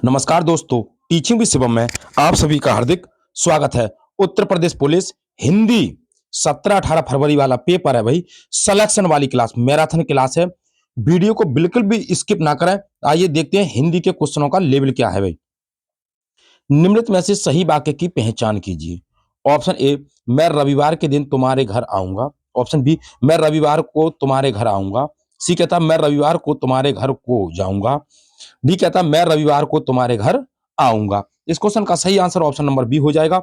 नमस्कार दोस्तों, teaching with Shivam में आप सभी का हार्दिक स्वागत है। उत्तर प्रदेश पुलिस हिंदी 17-18 फरवरी वाला पेपर है भाई। सिलेक्शन वाली क्लास, मैराथन क्लास है। वीडियो को बिल्कुल भी स्किप ना करें। आइए देखते हैं हिंदी के क्वेश्चनों का लेवल क्या है भाई। निम्नलिखित में से सही वाक्य की पहचान कीजिए। ऑप्शन ए, मैं रविवार के दिन तुम्हारे घर आऊंगा। ऑप्शन बी, मैं रविवार को तुम्हारे घर आऊंगा। सी कहता मैं रविवार को तुम्हारे घर को जाऊंगा। डी कहता मैं रविवार को तुम्हारे घर आऊंगा। इस क्वेश्चन का सही आंसर ऑप्शन नंबर बी हो जाएगा,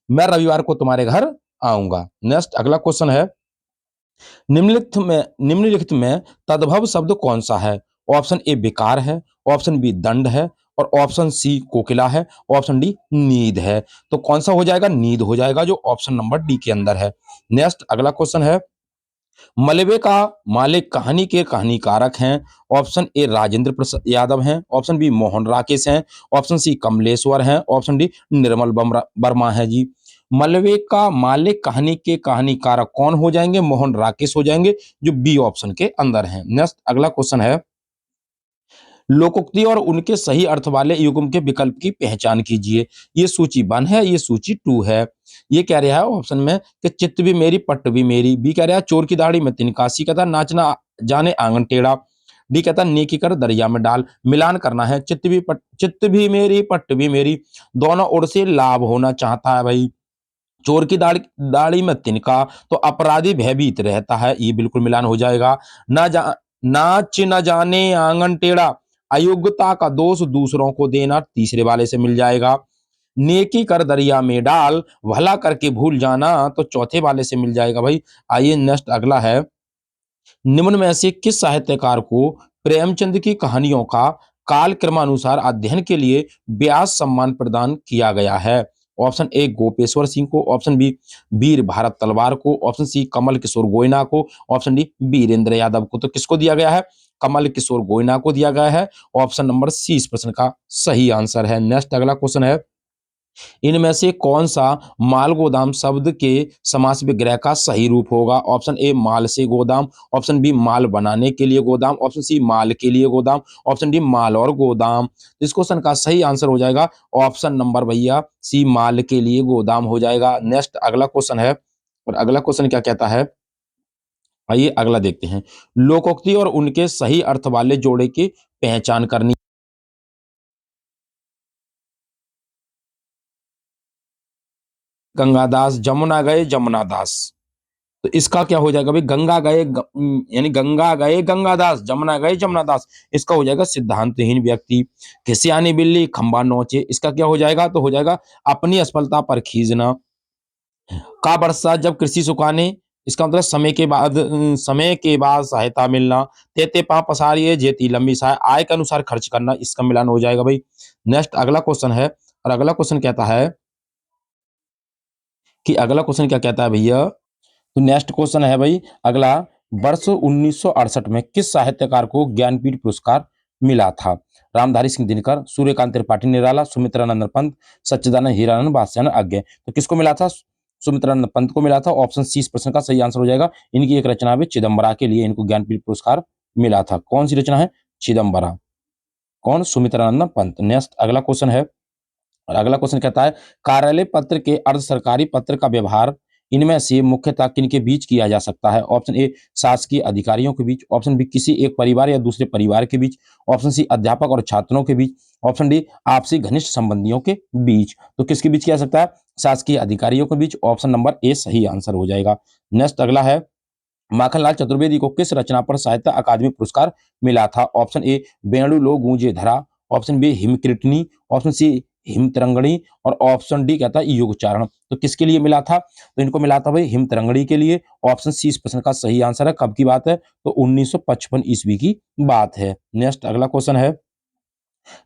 मैं रविवार को तुम्हारे घर आऊंगा। नेक्स्ट अगला क्वेश्चन है, निम्नलिखित में तद्भव शब्द कौन सा है। ऑप्शन ए बेकार है, ऑप्शन बी दंड है, और ऑप्शन सी कोकिला है, ऑप्शन डी नींद है। तो कौन सा हो जाएगा, नींद हो जाएगा, जो ऑप्शन नंबर डी के अंदर है। नेक्स्ट अगला क्वेश्चन है, मलबे का मालिक कहानी के कहानीकारक हैं। ऑप्शन ए राजेंद्र प्रसाद यादव हैं, ऑप्शन बी मोहन राकेश हैं, ऑप्शन सी कमलेश्वर हैं, ऑप्शन डी निर्मल वर्मा है जी। मलबे का मालिक कहानी के कहानीकारक कौन हो जाएंगे, मोहन राकेश हो जाएंगे, जो बी ऑप्शन के अंदर हैं। नेक्स्ट अगला क्वेश्चन है, लोकोक्ति और उनके सही अर्थ वाले युग्म के विकल्प की पहचान कीजिए। ये सूची 1 है, ये सूची 2 है। ये कह रहा है ऑप्शन में कि चित्त भी मेरी पट्ट भी मेरी। बी कह रहा है चोर की दाढ़ी में तिनका। सी कहता नाचना जाने आंगन टेढ़ा। डी कहता नेकी कर दरिया में डाल। मिलान करना है, चित्त भी मेरी पट्ट भी मेरी, दोनों ओर से लाभ होना चाहता है भाई। चोर की दाढ़ी दाढ़ी में तिनका, तो अपराधी भयभीत रहता है, ये बिल्कुल मिलान हो जाएगा। नाच न जाने आंगन टेढ़ा, अयोग्यता का दोष दूसरों को देना, तीसरे वाले से मिल जाएगा। नेकी कर दरिया में डाल, भला करके भूल जाना, तो चौथे वाले से मिल जाएगा भाई। आइए नेक्स्ट अगला है, निम्न में से किस साहित्यकार को प्रेमचंद की कहानियों का काल क्रमानुसार अध्ययन के लिए व्यास सम्मान प्रदान किया गया है। ऑप्शन ए गोपेश्वर सिंह को, ऑप्शन बी वीर भारत तलवार को, option C Kamal Kishore Guyana को, ऑप्शन डी वीरेंद्र यादव को। तो किसको दिया गया है, कमल किशोर गोयना को दिया गया है। ऑप्शन नंबर सी इस प्रश्न का सही आंसर है। नेक्स्ट अगला क्वेश्चन है, इनमें से कौन सा माल गोदाम शब्द के समास विग्रह का सही रूप होगा। ऑप्शन ए माल से गोदाम, ऑप्शन बी माल बनाने के लिए गोदाम, ऑप्शन सी माल के लिए गोदाम, ऑप्शन डी माल और गोदाम। इस क्वेश्चन का सही आंसर हो जाएगा ऑप्शन नंबर भैया सी माल के लिए गोदाम हो जाएगा। नेक्स्ट अगला क्वेश्चन है, और अगला क्वेश्चन क्या कहता है, आइए अगला देखते हैं। लोकोक्ति और उनके सही अर्थ वाले जोड़े की पहचान करनी। गंगादास जमुना गए जमुना दास, तो इसका क्या हो जाएगा भाई, गंगा गए यानी गंगा गए गंगादास, जमुना गए जमुना दास। इसका हो जाएगा सिद्धांतहीन व्यक्ति। खिसियानी बिल्ली खंबा नोचे, इसका क्या हो जाएगा, तो हो जाएगा अपनी असफलता पर खींचना। का बरसा जब कृषि सुखाने, इसका मतलब समय के बाद सहायता मिलना। तेते पा पसारिये जेती लंबी सहाय, आय के अनुसार खर्च करना, इसका मिलान हो जाएगा भाई। नेक्स्ट अगला क्वेश्चन है, और अगला क्वेश्चन कहता है कि अगला क्वेश्चन क्या कहता है भैया, तो नेक्स्ट क्वेश्चन है भाई अगला, वर्ष 1968 में किस साहित्यकार को ज्ञानपीठ पुरस्कार मिला था। रामधारी सिंह दिनकर, सूर्यकांत त्रिपाठी निराला, सुमित्रानंद पंत, सच्चिदानंद हीरानंद, भास्यानंद आज्ञे। तो किसको मिला था, सुमित्रानंद पंत को मिला था। ऑप्शन सी इस प्रश्न का सही आंसर हो जाएगा। इनकी एक रचना भी चिदम्बरा के लिए इनको ज्ञानपीठ पुरस्कार मिला था। कौन सी रचना है, चिदम्बरा। कौन, सुमित्रानंद पंत। नेक्स्ट अगला क्वेश्चन है, और अगला क्वेश्चन कहता है, कार्यालय पत्र के अर्ध सरकारी पत्र का व्यवहार इनमें से मुख्यतः किनके बीच किया जा सकता है। ऑप्शन ए शासकीय अधिकारियों के बीच, ऑप्शन बी किसी एक परिवार या दूसरे परिवार के बीच, ऑप्शन सी अध्यापक और छात्रों के बीच, ऑप्शन डी आपसी घनिष्ठ संबंधियों के बीच। तो किसके बीच किया जा सकता है, शासकीय अधिकारियों के बीच। ऑप्शन नंबर ए सही आंसर हो जाएगा। नेक्स्ट अगला है, माखनलाल चतुर्वेदी को किस रचना पर साहित्य अकादमी पुरस्कार मिला था। ऑप्शन ए वेणु लो गूंजे धरा, ऑप्शन बी हिमकृतनी, ऑप्शन सी हिमतरंगणी, और ऑप्शन डी कहता है युगचारण। तो किसके लिए मिला था, तो इनको मिला था भाई हिमतरंगणी के लिए। ऑप्शन सी इस प्रश्न का सही आंसर है। कब की बात है, तो 1955 ईस्वी की बात है। नेक्स्ट अगला क्वेश्चन है,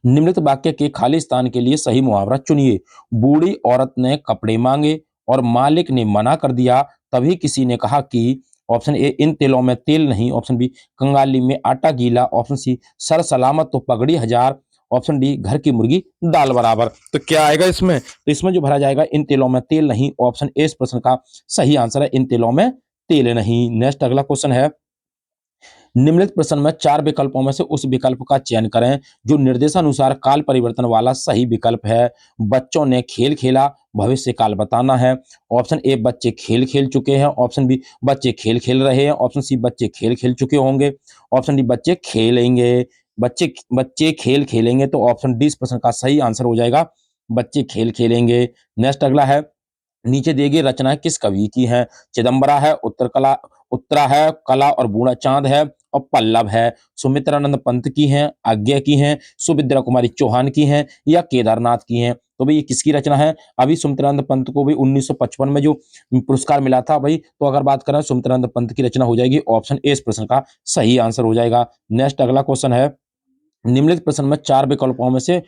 निम्नलिखित वाक्य के खाली स्थान के लिए सही मुहावरा चुनिए। बूढ़ी औरत ने कपड़े मांगे और मालिक ने मना कर दिया, तभी किसी ने कहा कि। ऑप्शन ए इन तेलों में तेल नहीं, ऑप्शन बी कंगाली में आटा गीला, ऑप्शन सी सर सलामत तो पगड़ी हजार, ऑप्शन डी घर की मुर्गी दाल बराबर। तो क्या आएगा इसमें, तो इसमें जो भरा जाएगा इन तेलों में तेल नहीं, ऑप्शन ए इस प्रश्न का सही आंसर है, इन तेलों में तेल नहीं। नेक्स्ट अगला क्वेश्चन है, निम्नलिखित प्रश्न में 4 विकल्पों में से उस विकल्प का चयन करें जो निर्देशानुसार काल परिवर्तन वाला सही विकल्प है। बच्चों ने खेल खेला, भविष्य काल बताना है। ऑप्शन ए बच्चे खेल खेल चुके हैं, ऑप्शन बी बच्चे खेल खेल रहे हैं, ऑप्शन सी बच्चे खेल खेल चुके होंगे, ऑप्शन डी बच्चे खेलेंगे। बच्चे बच्चे खेल खेलेंगे तो ऑप्शन डी इस प्रश्न का सही आंसर हो जाएगा, बच्चे खेल खेलेंगे। नेक्स्ट अगला है, नीचे दिए गई रचनाएं किस कवि की हैं? चिदंबरा है, उत्तरा है, कला और बूढ़ा चांद है और पल्लव है। सुमित्रानंद पंत की हैं, आज्ञा की हैं, सुभद्रा कुमारी चौहान की हैं या केदारनाथ की हैं? तो भाई ये किसकी रचना है? अभी सुमित्रानंद पंत को भी 1955 में जो पुरस्कार मिला था भाई, तो अगर बात करें सुमित्रानंद पंत की रचना हो जाएगी, ऑप्शन ए इस प्रश्न का सही आंसर हो जाएगा। नेक्स्ट अगला क्वेश्चन है, निम्नलिखित प्रश्न में 4 विकल्पों में से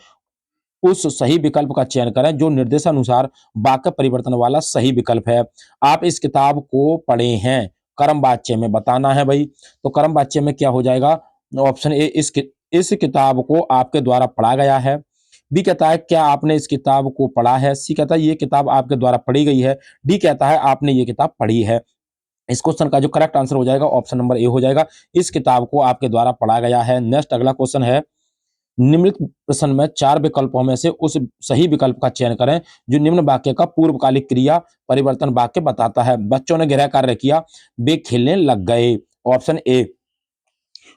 उस सही विकल्प का चयन करें जो निर्देशानुसार वाक्य परिवर्तन वाला सही विकल्प है। आप इस किताब को पढ़े हैं, कर्म वाच्य में बताना है भाई। तो कर्म वाच्य में क्या हो जाएगा? ऑप्शन ए इस किताब को आपके द्वारा पढ़ा गया है। बी कहता है क्या आपने इस किताब को पढ़ा है। सी कहता है ये किताब आपके द्वारा पढ़ी गई है। डी कहता है आपने ये किताब पढ़ी है। इस क्वेश्चन का जो करेक्ट आंसर हो जाएगा ऑप्शन नंबर ए हो जाएगा, इस किताब को आपके द्वारा पढ़ा गया है। नेक्स्ट अगला क्वेश्चन है, निम्नलिखित प्रश्न में 4 विकल्पों में से उस सही विकल्प का चयन करें जो निम्न वाक्य का पूर्वकालिक क्रिया परिवर्तन वाक्य बताता है। बच्चों ने गृह कार्य किया, वे खेलने लग गए। ऑप्शन ए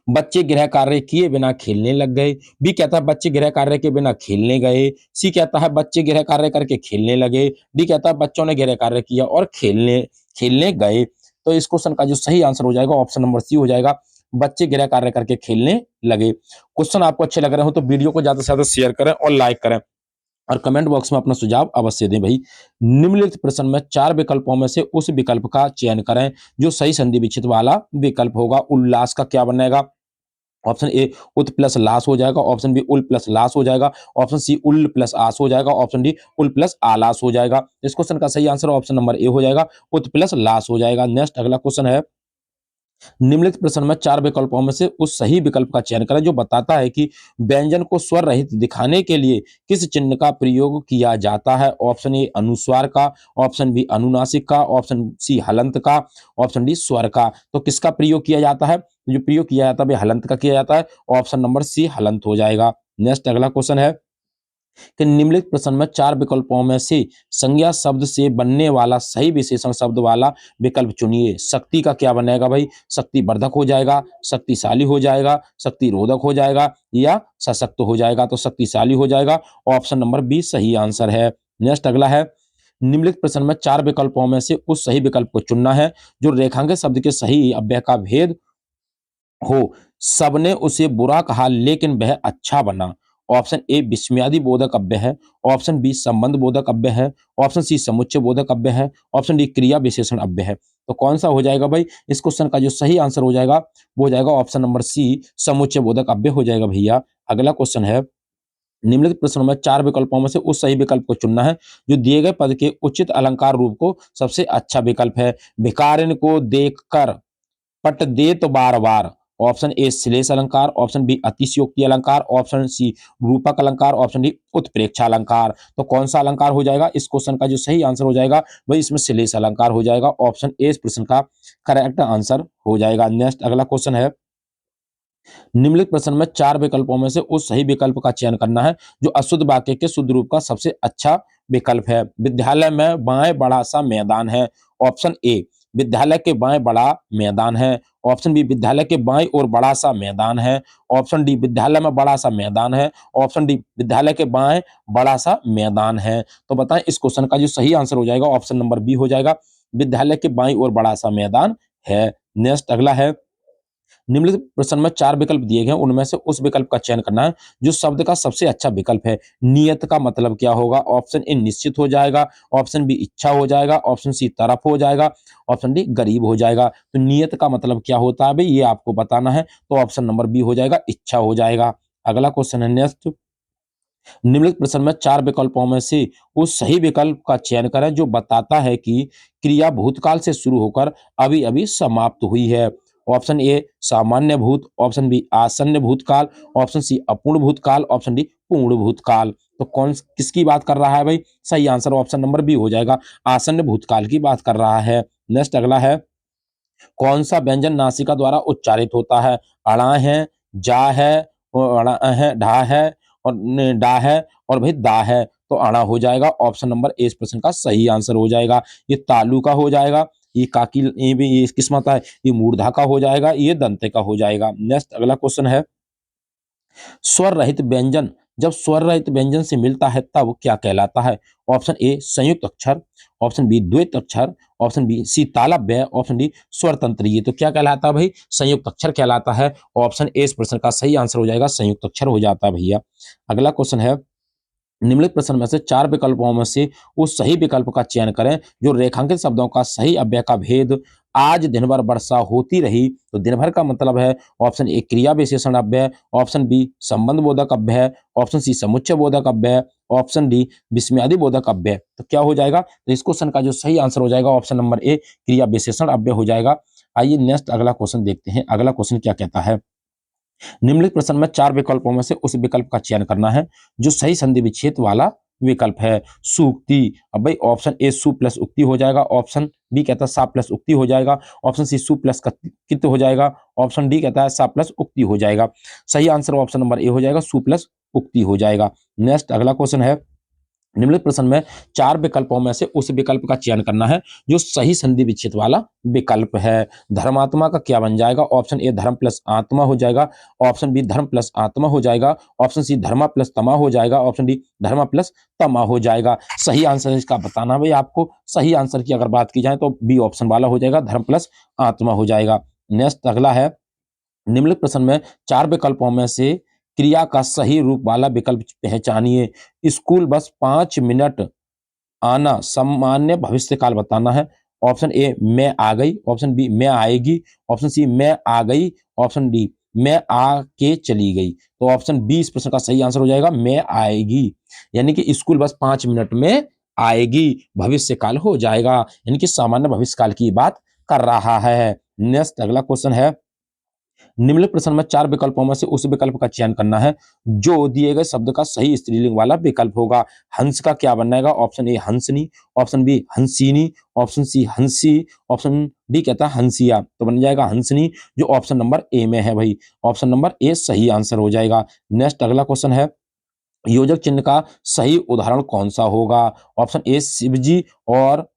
बच्चे गृह कार्य किए बिना खेलने लग गए। बी कहता है बच्चे गृह कार्य के बिना खेलने गए। सी कहता है बच्चे गृह कार्य करके खेलने लगे। डी कहता है बच्चों ने गृह कार्य किया और खेलने खेलने गए। तो इस क्वेश्चन का जो सही आंसर हो जाएगा ऑप्शन नंबर सी हो जाएगा, बच्चे गृह कार्य करके खेलने लगे। क्वेश्चन आपको अच्छे लग रहे हो तो वीडियो को ज्यादा से ज्यादा शेयर करें और लाइक करें और कमेंट बॉक्स में अपना सुझाव अवश्य दें भाई। निम्नलिखित प्रश्न में 4 विकल्पों में से उस विकल्प का चयन करें जो सही संधि विच्छेद वाला विकल्प होगा। उल्लास का क्या बनेगा? ऑप्शन ए उत प्लस लास हो जाएगा, ऑप्शन बी उल प्लस लास हो जाएगा, ऑप्शन सी उल प्लस आस हो जाएगा, ऑप्शन डी उल प्लस आलास हो जाएगा। इस क्वेश्चन का सही आंसर ऑप्शन नंबर ए हो जाएगा, उत प्लस लास हो जाएगा। नेक्स्ट अगला क्वेश्चन है, निम्नलिखित प्रश्न में 4 विकल्पों में से उस सही विकल्प का चयन करें जो बताता है कि व्यंजन को स्वर रहित दिखाने के लिए किस चिन्ह का प्रयोग किया जाता है। ऑप्शन ए अनुस्वार का, ऑप्शन बी अनुनासिक का, ऑप्शन सी हलंत का, ऑप्शन डी स्वर का। तो किसका प्रयोग किया जाता है? जो प्रयोग किया जाता है वह हलंत का किया जाता है, ऑप्शन नंबर सी हलंत हो जाएगा। नेक्स्ट अगला क्वेश्चन है कि निम्नलिखित प्रश्न में 4 विकल्पों में से संज्ञा शब्द से बनने वाला सही विशेषण शब्द वाला विकल्प चुनिए। शक्ति का क्या बनेगा भाई? शक्ति वर्धक हो जाएगा, शक्तिशाली हो जाएगा, शक्ति रोधक हो जाएगा या सशक्त हो जाएगा। तो शक्तिशाली हो जाएगा, ऑप्शन नंबर बी सही आंसर है। नेक्स्ट अगला है, निम्नलिखित प्रश्न में 4 विकल्पों में से उस सही विकल्प को चुनना है जो रेखांकित शब्द के सही अव्यय का भेद हो। सबने उसे बुरा कहा लेकिन वह अच्छा बना। ऑप्शन ए विस्मयादि बोधक अव्यय है, ऑप्शन बी संबंध बोधक अव्यय है, ऑप्शन सी समुच्चय बोधक अव्यय है, ऑप्शन डी क्रिया विशेषण अव्यय है। तो कौन सा हो जाएगा भाई? इस क्वेश्चन का जो सही आंसर हो जाएगा वो हो जाएगा ऑप्शन नंबर सी समुच्चय बोधक अव्यय हो जाएगा भैया। अगला क्वेश्चन है, निम्नलिखित प्रश्नों में 4 विकल्पों में से उस सही विकल्प को चुनना है जो दिए गए पद के उचित अलंकार रूप को सबसे अच्छा विकल्प है। भिखारिन को देखकर पट दे तो बार बार। ऑप्शन ए श्लेष अलंकार, ऑप्शन बी अतिशयोक्ति अलंकार, ऑप्शन सी रूपक अलंकार, ऑप्शन डी उत्प्रेक्षा अलंकार। तो कौन सा अलंकार हो जाएगा? इस क्वेश्चन का जो सही आंसर हो जाएगा वही इसमें श्लेष अलंकार हो जाएगा, ऑप्शन ए इस प्रश्न का करेक्ट आंसर हो जाएगा। नेक्स्ट अगला क्वेश्चन है, निम्नलिखित प्रश्न में 4 विकल्पों में से उस सही विकल्प का चयन करना है जो अशुद्ध वाक्य के शुद्ध रूप का सबसे अच्छा विकल्प है। विद्यालय में बाएं बड़ा सा मैदान है। ऑप्शन ए विद्यालय के बाएं बड़ा मैदान है, ऑप्शन बी विद्यालय के बाएं ओर बड़ा सा मैदान है, ऑप्शन डी विद्यालय में बड़ा सा मैदान है, ऑप्शन डी विद्यालय के बाएं बड़ा सा मैदान है। तो बताएं इस क्वेश्चन का जो सही आंसर हो जाएगा ऑप्शन नंबर बी हो जाएगा, विद्यालय के बाईं ओर बड़ा सा मैदान है। नेक्स्ट अगला है, निम्नलिखित प्रश्न में 4 विकल्प दिए गए हैं उनमें से उस विकल्प का चयन करना है जो शब्द का सबसे अच्छा विकल्प है। नियत का मतलब क्या होगा? ऑप्शन ए निश्चित हो जाएगा, ऑप्शन बी इच्छा हो जाएगा, ऑप्शन सी तरफ हो जाएगा, ऑप्शन डी गरीब हो जाएगा। तो नियत का मतलब क्या होता है भाई ये आपको बताना है, तो ऑप्शन नंबर बी हो जाएगा, इच्छा हो जाएगा। अगला क्वेश्चन है नेक्स्ट, निम्नलिखित प्रश्न में 4 विकल्पों में से उस सही विकल्प का चयन करें जो बताता है कि क्रिया भूतकाल से शुरू होकर अभी अभी समाप्त हुई है। ऑप्शन ए सामान्य भूत, ऑप्शन बी आसन्न भूतकाल, ऑप्शन सी अपूर्ण भूतकाल, ऑप्शन डी पूर्ण भूतकाल। तो कौन किसकी बात कर रहा है भाई? सही आंसर ऑप्शन नंबर बी हो जाएगा, आसन्न भूतकाल की बात कर रहा है। नेक्स्ट अगला है, कौन सा व्यंजन नासिका द्वारा उच्चारित होता है? अड़ा है, जा है, और अड़ा है, ढा है और डा है और भाई दा है। तो अड़ा हो जाएगा। ऑप्शन नंबर ए इस प्रश्न का सही आंसर हो जाएगा। ये तालु का हो जाएगा। ये काकी, ये भी ये किस्मत है। ये मूर्धा का हो जाएगा। ये दंते का हो जाएगा। नेक्स्ट अगला क्वेश्चन है, स्वर रहित व्यंजन जब स्वर रहित व्यंजन से मिलता है तब क्या कहलाता है? ऑप्शन ए संयुक्त अक्षर, ऑप्शन बी द्वैत अक्षर, ऑप्शन बी सी तालव्य, ऑप्शन डी स्वर तंत्रीय। तो क्या कहलाता है भाई? संयुक्त अक्षर कहलाता है। ऑप्शन ए इस प्रश्न का सही आंसर हो जाएगा। संयुक्त अक्षर हो जाता है भैया। अगला क्वेश्चन है, निम्नलिखित प्रश्न में से चार विकल्पों में से उस सही विकल्प का चयन करें जो रेखांकित शब्दों का सही अव्यय का भेद। आज दिन भर वर्षा होती रही, तो दिन भर का मतलब है ऑप्शन ए क्रिया विशेषण अव्यय, ऑप्शन बी संबंध बोधक अव्यय, ऑप्शन सी समुच्चय बोधक अव्यय, ऑप्शन डी विस्मयादि बोधक अव्यय। तो क्या हो जाएगा? तो इस क्वेश्चन का जो सही आंसर हो जाएगा ऑप्शन नंबर ए क्रिया विशेषण अव्यय हो जाएगा। आइए नेक्स्ट अगला क्वेश्चन देखते हैं। अगला क्वेश्चन क्या कहता है, निम्नलिखित प्रश्न में चार विकल्पों में से उस विकल्प का चयन करना है जो सही संधि विच्छेद वाला विकल्प है। सुक्ति, अब भाई ऑप्शन ए सु प्लस उक्ति हो जाएगा, ऑप्शन बी कहता है सा प्लस उक्ति हो जाएगा, ऑप्शन सी सु प्लस कित हो जाएगा, ऑप्शन डी कहता है सा प्लस उक्ति हो जाएगा। सही आंसर ऑप्शन नंबर ए हो जाएगा, सु प्लस उक्ति हो जाएगा। नेक्स्ट अगला क्वेश्चन है, निम्नलिखित प्रश्न में चार विकल्पों में से उस विकल्प का चयन करना है जो सही संधि विच्छेद वाला विकल्प है। धर्मात्मा का क्या बन जाएगा? ऑप्शन ए धर्म प्लस आत्मा हो जाएगा, ऑप्शन बी धर्म प्लस आत्मा हो जाएगा, ऑप्शन सी धर्मा प्लस तमा हो जाएगा, ऑप्शन डी धर्मा प्लस तमा हो जाएगा। सही आंसर इसका बताना भाई आपको। सही आंसर की अगर बात की जाए तो बी ऑप्शन वाला हो जाएगा, धर्म प्लस आत्मा हो जाएगा। नेक्स्ट अगला है, निम्नलिखित प्रश्न में चार विकल्पों में से क्रिया का सही रूप वाला विकल्प पहचानिए। स्कूल बस 5 मिनट आना सामान्य भविष्य काल बताना है। ऑप्शन ए मैं आ गई, ऑप्शन बी मैं आएगी, ऑप्शन सी मैं आ गई, ऑप्शन डी मैं आके चली गई। तो ऑप्शन बी इस प्रश्न का सही आंसर हो जाएगा, मैं आएगी। यानी कि स्कूल बस 5 मिनट में आएगी भविष्य काल हो जाएगा, यानी कि सामान्य भविष्य काल की बात कर रहा है। नेक्स्ट अगला क्वेश्चन है, निम्नलिखित प्रश्न में चार विकल्पों में से उस विकल्प का चयन करना है जो दिए गए शब्द का सही स्त्रीलिंग वाला विकल्प होगा। हंस का क्या बनेगा? ऑप्शन ए हंसनी, ऑप्शन बी हंसीनी, ऑप्शन सी हंसी, ऑप्शन डी कहता है हंसिया। तो बन जाएगा हंसनी, जो ऑप्शन नंबर ए में है भाई। ऑप्शन नंबर ए सही आंसर हो जाएगा। नेक्स्ट अगला क्वेश्चन है, योजक चिन्ह का सही उदाहरण कौन सा होगा? ऑप्शन ए शिवजी और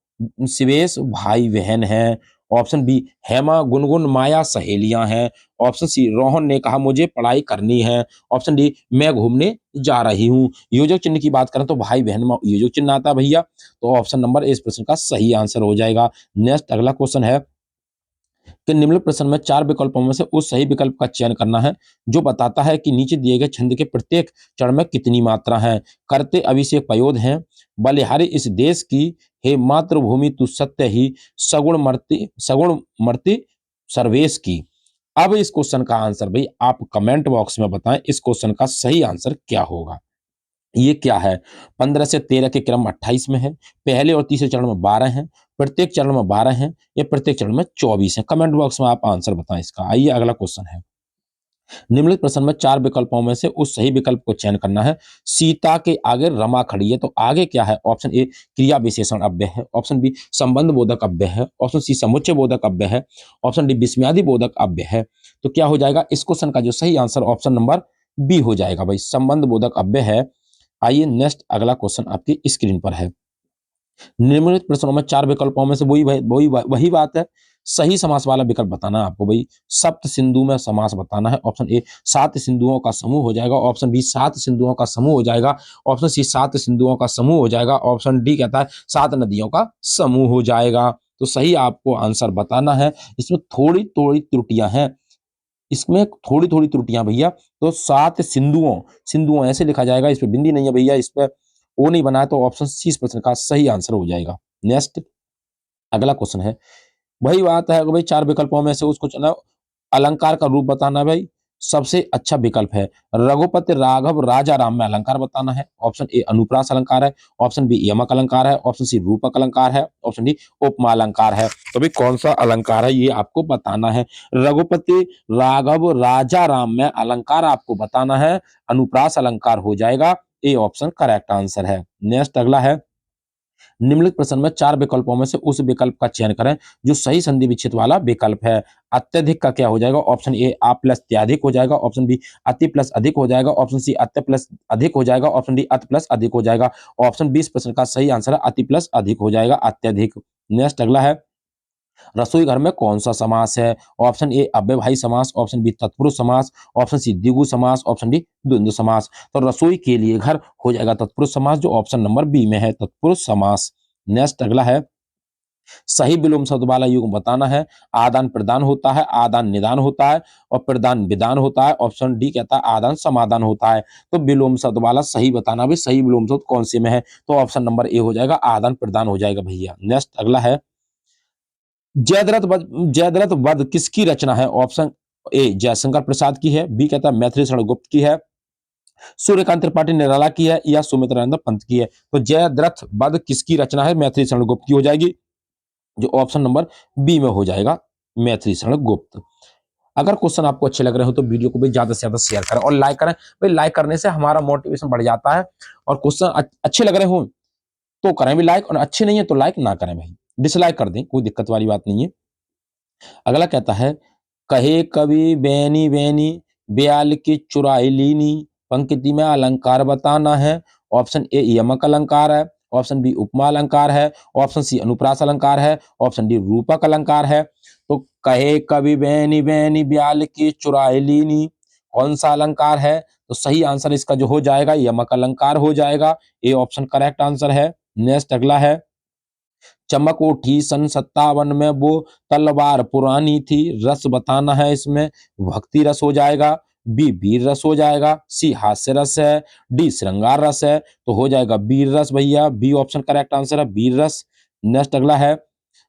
शिवेश भाई बहन हैं, ऑप्शन बी हेमा गुनगुन माया सहेलियां हैं, ऑप्शन सी रोहन ने कहा मुझे पढ़ाई करनी है, ऑप्शन डी मैं घूमने जा रही हूं। योजक चिन्ह की बात करें तो भाई बहन में योजक चिन्ह आता है भैया। तो ऑप्शन नंबर ए इस प्रश्न का सही आंसर हो जाएगा। नेक्स्ट अगला क्वेश्चन है कि निम्नलिखित प्रश्न में चार विकल्पों में से उस सही विकल्प का चयन करना है जो बताता है कि नीचे दिए गए छंद के प्रत्येक चरण में कितनी मात्रा है। करते अभिषेक पयोद हैं, बलिहारी इस देश की, हे मातृभूमि तू सत्य ही, सगुण मर्ति सर्वेश की। अब इस क्वेश्चन का आंसर भाई आप कमेंट बॉक्स में बताएं, इस क्वेश्चन का सही आंसर क्या होगा। ये क्या है? 15 से 13 के क्रम 28 में है, पहले और तीसरे चरण में 12 हैं, प्रत्येक चरण में 12 हैं, या प्रत्येक चरण में 24 हैं। कमेंट बॉक्स में आप आंसर बताएं इसका। आइए अगला क्वेश्चन है, निम्नलिखित प्रश्न में चार विकल्पों में से उस सही विकल्प को चयन करना है। सीता के आगे रमा खड़ी है, तो आगे क्या है? ऑप्शन ए क्रिया विशेषण अव्यय है, ऑप्शन बी संबंध बोधक अव्यय है, ऑप्शन सी समुच्चय बोधक अव्यय है, ऑप्शन डी विस्मयादि बोधक अव्यय है। तो क्या हो जाएगा? इस क्वेश्चन का जो सही आंसर ऑप्शन नंबर बी हो जाएगा भाई, संबंध बोधक अव्यय है। आइए नेक्स्ट अगला क्वेश्चन आपकी स्क्रीन पर है। निम्नलिखित प्रश्नों में चार विकल्पों में से वही बात है, सही समास वाला विकल्प बताना है आपको भाई। सप्त सिंधु में समास बताना है। ऑप्शन ए 7 सिंधुओं का समूह हो जाएगा, ऑप्शन बी 7 सिंधुओं का समूह हो जाएगा, ऑप्शन सी 7 सिंधुओं का समूह हो जाएगा, ऑप्शन डी कहता है 7 नदियों का समूह हो जाएगा। तो सही आपको आंसर बताना है। इसमें थोड़ी थोड़ी त्रुटियां हैं, इसमें थोड़ी थोड़ी त्रुटियां भैया। तो 7 सिंधुओं, सिंधुओं ऐसे लिखा जाएगा, इस पे बिंदी नहीं है भैया, इस पे ओ नहीं बनाया, तो ऑप्शन सी इस प्रश्न का सही आंसर हो जाएगा। नेक्स्ट अगला क्वेश्चन है, वही बात है भाई, चार विकल्पों में से उसको चुना, अलंकार का रूप बताना है भाई। सबसे अच्छा विकल्प है रघुपति राघव राजा राम में अलंकार बताना है। ऑप्शन ए अनुप्रास अलंकार है, ऑप्शन बी यमक अलंकार है, ऑप्शन सी रूपक अलंकार है, ऑप्शन डी उपमा अलंकार है। तो भाई कौन सा अलंकार है ये आपको बताना है। रघुपति राघव राजा राम में अलंकार आपको बताना है, अनुप्रास अलंकार हो जाएगा। ए ऑप्शन करेक्ट आंसर है। नेक्स्ट अगला है, निम्नलिखित प्रश्न में 4 विकल्पों में से उस विकल्प का चयन करें जो सही संधि विच्छेद वाला विकल्प है। अत्यधिक का क्या हो जाएगा? ऑप्शन ए आ प्लस त्याधिक हो जाएगा, ऑप्शन बी अति प्लस अधिक हो जाएगा, ऑप्शन सी अत्य प्लस अधिक हो जाएगा, ऑप्शन डी अति प्लस अधिक हो जाएगा। ऑप्शन 20 प्रश्न का सही आंसर है अति प्लस अधिक हो जाएगा, अत्यधिक। नेक्स्ट अगला है, रसोई घर में कौन सा समास है? ऑप्शन ए अव्ययभावी समास, ऑप्शन बी तत्पुरुष समास, ऑप्शन सी द्विगु समास, ऑप्शन डी द्वंद्व समास। तो रसोई के लिए घर हो जाएगा तत्पुरुष समास, जो ऑप्शन नंबर बी में है, तत्पुरुष समास। नेक्स्ट अगला है, सही विलोम शब्द वाला युग्म बताना है। आदान प्रदान होता है, आदान निदान होता है और प्रदान विदान होता है। ऑप्शन डी कहता है आदान समादान होता है। तो विलोम शब्द वाला सही बताना भी, सही विलोम शब्द कौन से में है? तो ऑप्शन नंबर ए हो जाएगा, आदान प्रदान हो जाएगा भैया। नेक्स्ट अगला है, जयद्रथ वध किसकी रचना है? ऑप्शन ए जयशंकर प्रसाद की है, बी कहता है मैथिली शरण गुप्त की है, सूर्यकांत त्रिपाठी निराला की है या सुमित्रानंद पंत की है। तो जयद्रथ वध किसकी रचना है? मैथिली शरण गुप्त की हो जाएगी, जो ऑप्शन नंबर बी में हो जाएगा, मैथिली शरण गुप्त। अगर क्वेश्चन आपको अच्छे लग रहे हो तो वीडियो को भी ज्यादा से ज्यादा शेयर करें और लाइक करें भाई, लाइक करने से हमारा मोटिवेशन बढ़ जाता है। और क्वेश्चन अच्छे लग रहे हो तो करें भी लाइक, और अच्छे नहीं है तो लाइक ना करें भाई, डिसलाइक कर दें, कोई दिक्कत वाली बात नहीं है। अगला कहता है, कहे कवि बैनी बैनी ब्याल की चुराई लीनी, पंक्ति में अलंकार बताना है। ऑप्शन ए यमक अलंकार है, ऑप्शन बी उपमा अलंकार है, ऑप्शन सी अनुप्रास अलंकार है, ऑप्शन डी रूपक अलंकार है। तो कहे कवि बैनी बैनी ब्याल की चुराई लीनी कौन सा अलंकार है? तो सही आंसर इसका जो हो जाएगा यमक अलंकार हो जाएगा, ए ऑप्शन करेक्ट आंसर है। नेक्स्ट अगला है, चमक उठी सन 57 में वो तलवार पुरानी थी, रस बताना है इसमें, भक्ति रस हो जाएगा, बी वीर रस हो जाएगा, सी हास्य रस है, डी श्रृंगार रस है। तो हो जाएगा वीर रस भैया, बी ऑप्शन करेक्ट आंसर है, वीर रस। नेक्स्ट अगला है,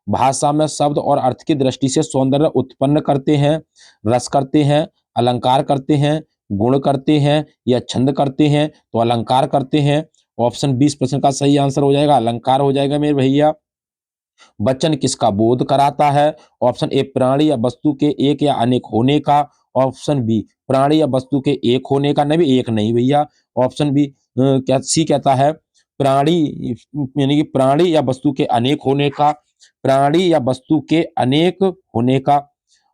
भाषा में शब्द और अर्थ की दृष्टि से सौंदर्य उत्पन्न करते हैं, रस करते हैं, अलंकार करते हैं, गुण करते हैं या छंद करते हैं। तो अलंकार करते हैं, ऑप्शन 20% का सही आंसर हो जाएगा, अलंकार हो जाएगा मेरे भैया। वचन किसका बोध कराता है? ऑप्शन ए प्राणी या वस्तु के एक या अनेक होने का, ऑप्शन बी प्राणी या वस्तु के एक होने का, नहीं एक नहीं भैया, ऑप्शन बी क्या सी कहता है प्राणी, यानी कि प्राणी या वस्तु के अनेक होने का, प्राणी या वस्तु के अनेक होने का।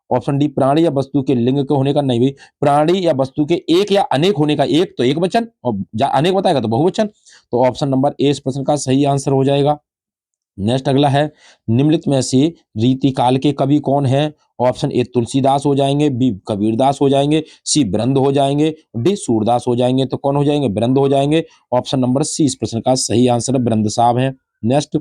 ऑप्शन डी प्राणी या वस्तु के लिंग के होने का, नहीं भाई, प्राणी या वस्तु के एक या अनेक होने का, एक तो एक वचन और अनेक बताएगा तो बहुवचन। तो ऑप्शन नंबर ए इस प्रश्न का सही आंसर हो जाएगा। नेक्स्ट अगला है, निम्नलिखित में से रीतिकाल के कवि कौन है? ऑप्शन ए तुलसीदास हो जाएंगे, बी कबीरदास हो जाएंगे, सी ब्रंद हो जाएंगे, डी सूरदास हो जाएंगे। तो कौन हो जाएंगे? ब्रंद हो जाएंगे, ऑप्शन नंबर सी इस प्रश्न का सही आंसर है, ब्रंद साहब है। नेक्स्ट,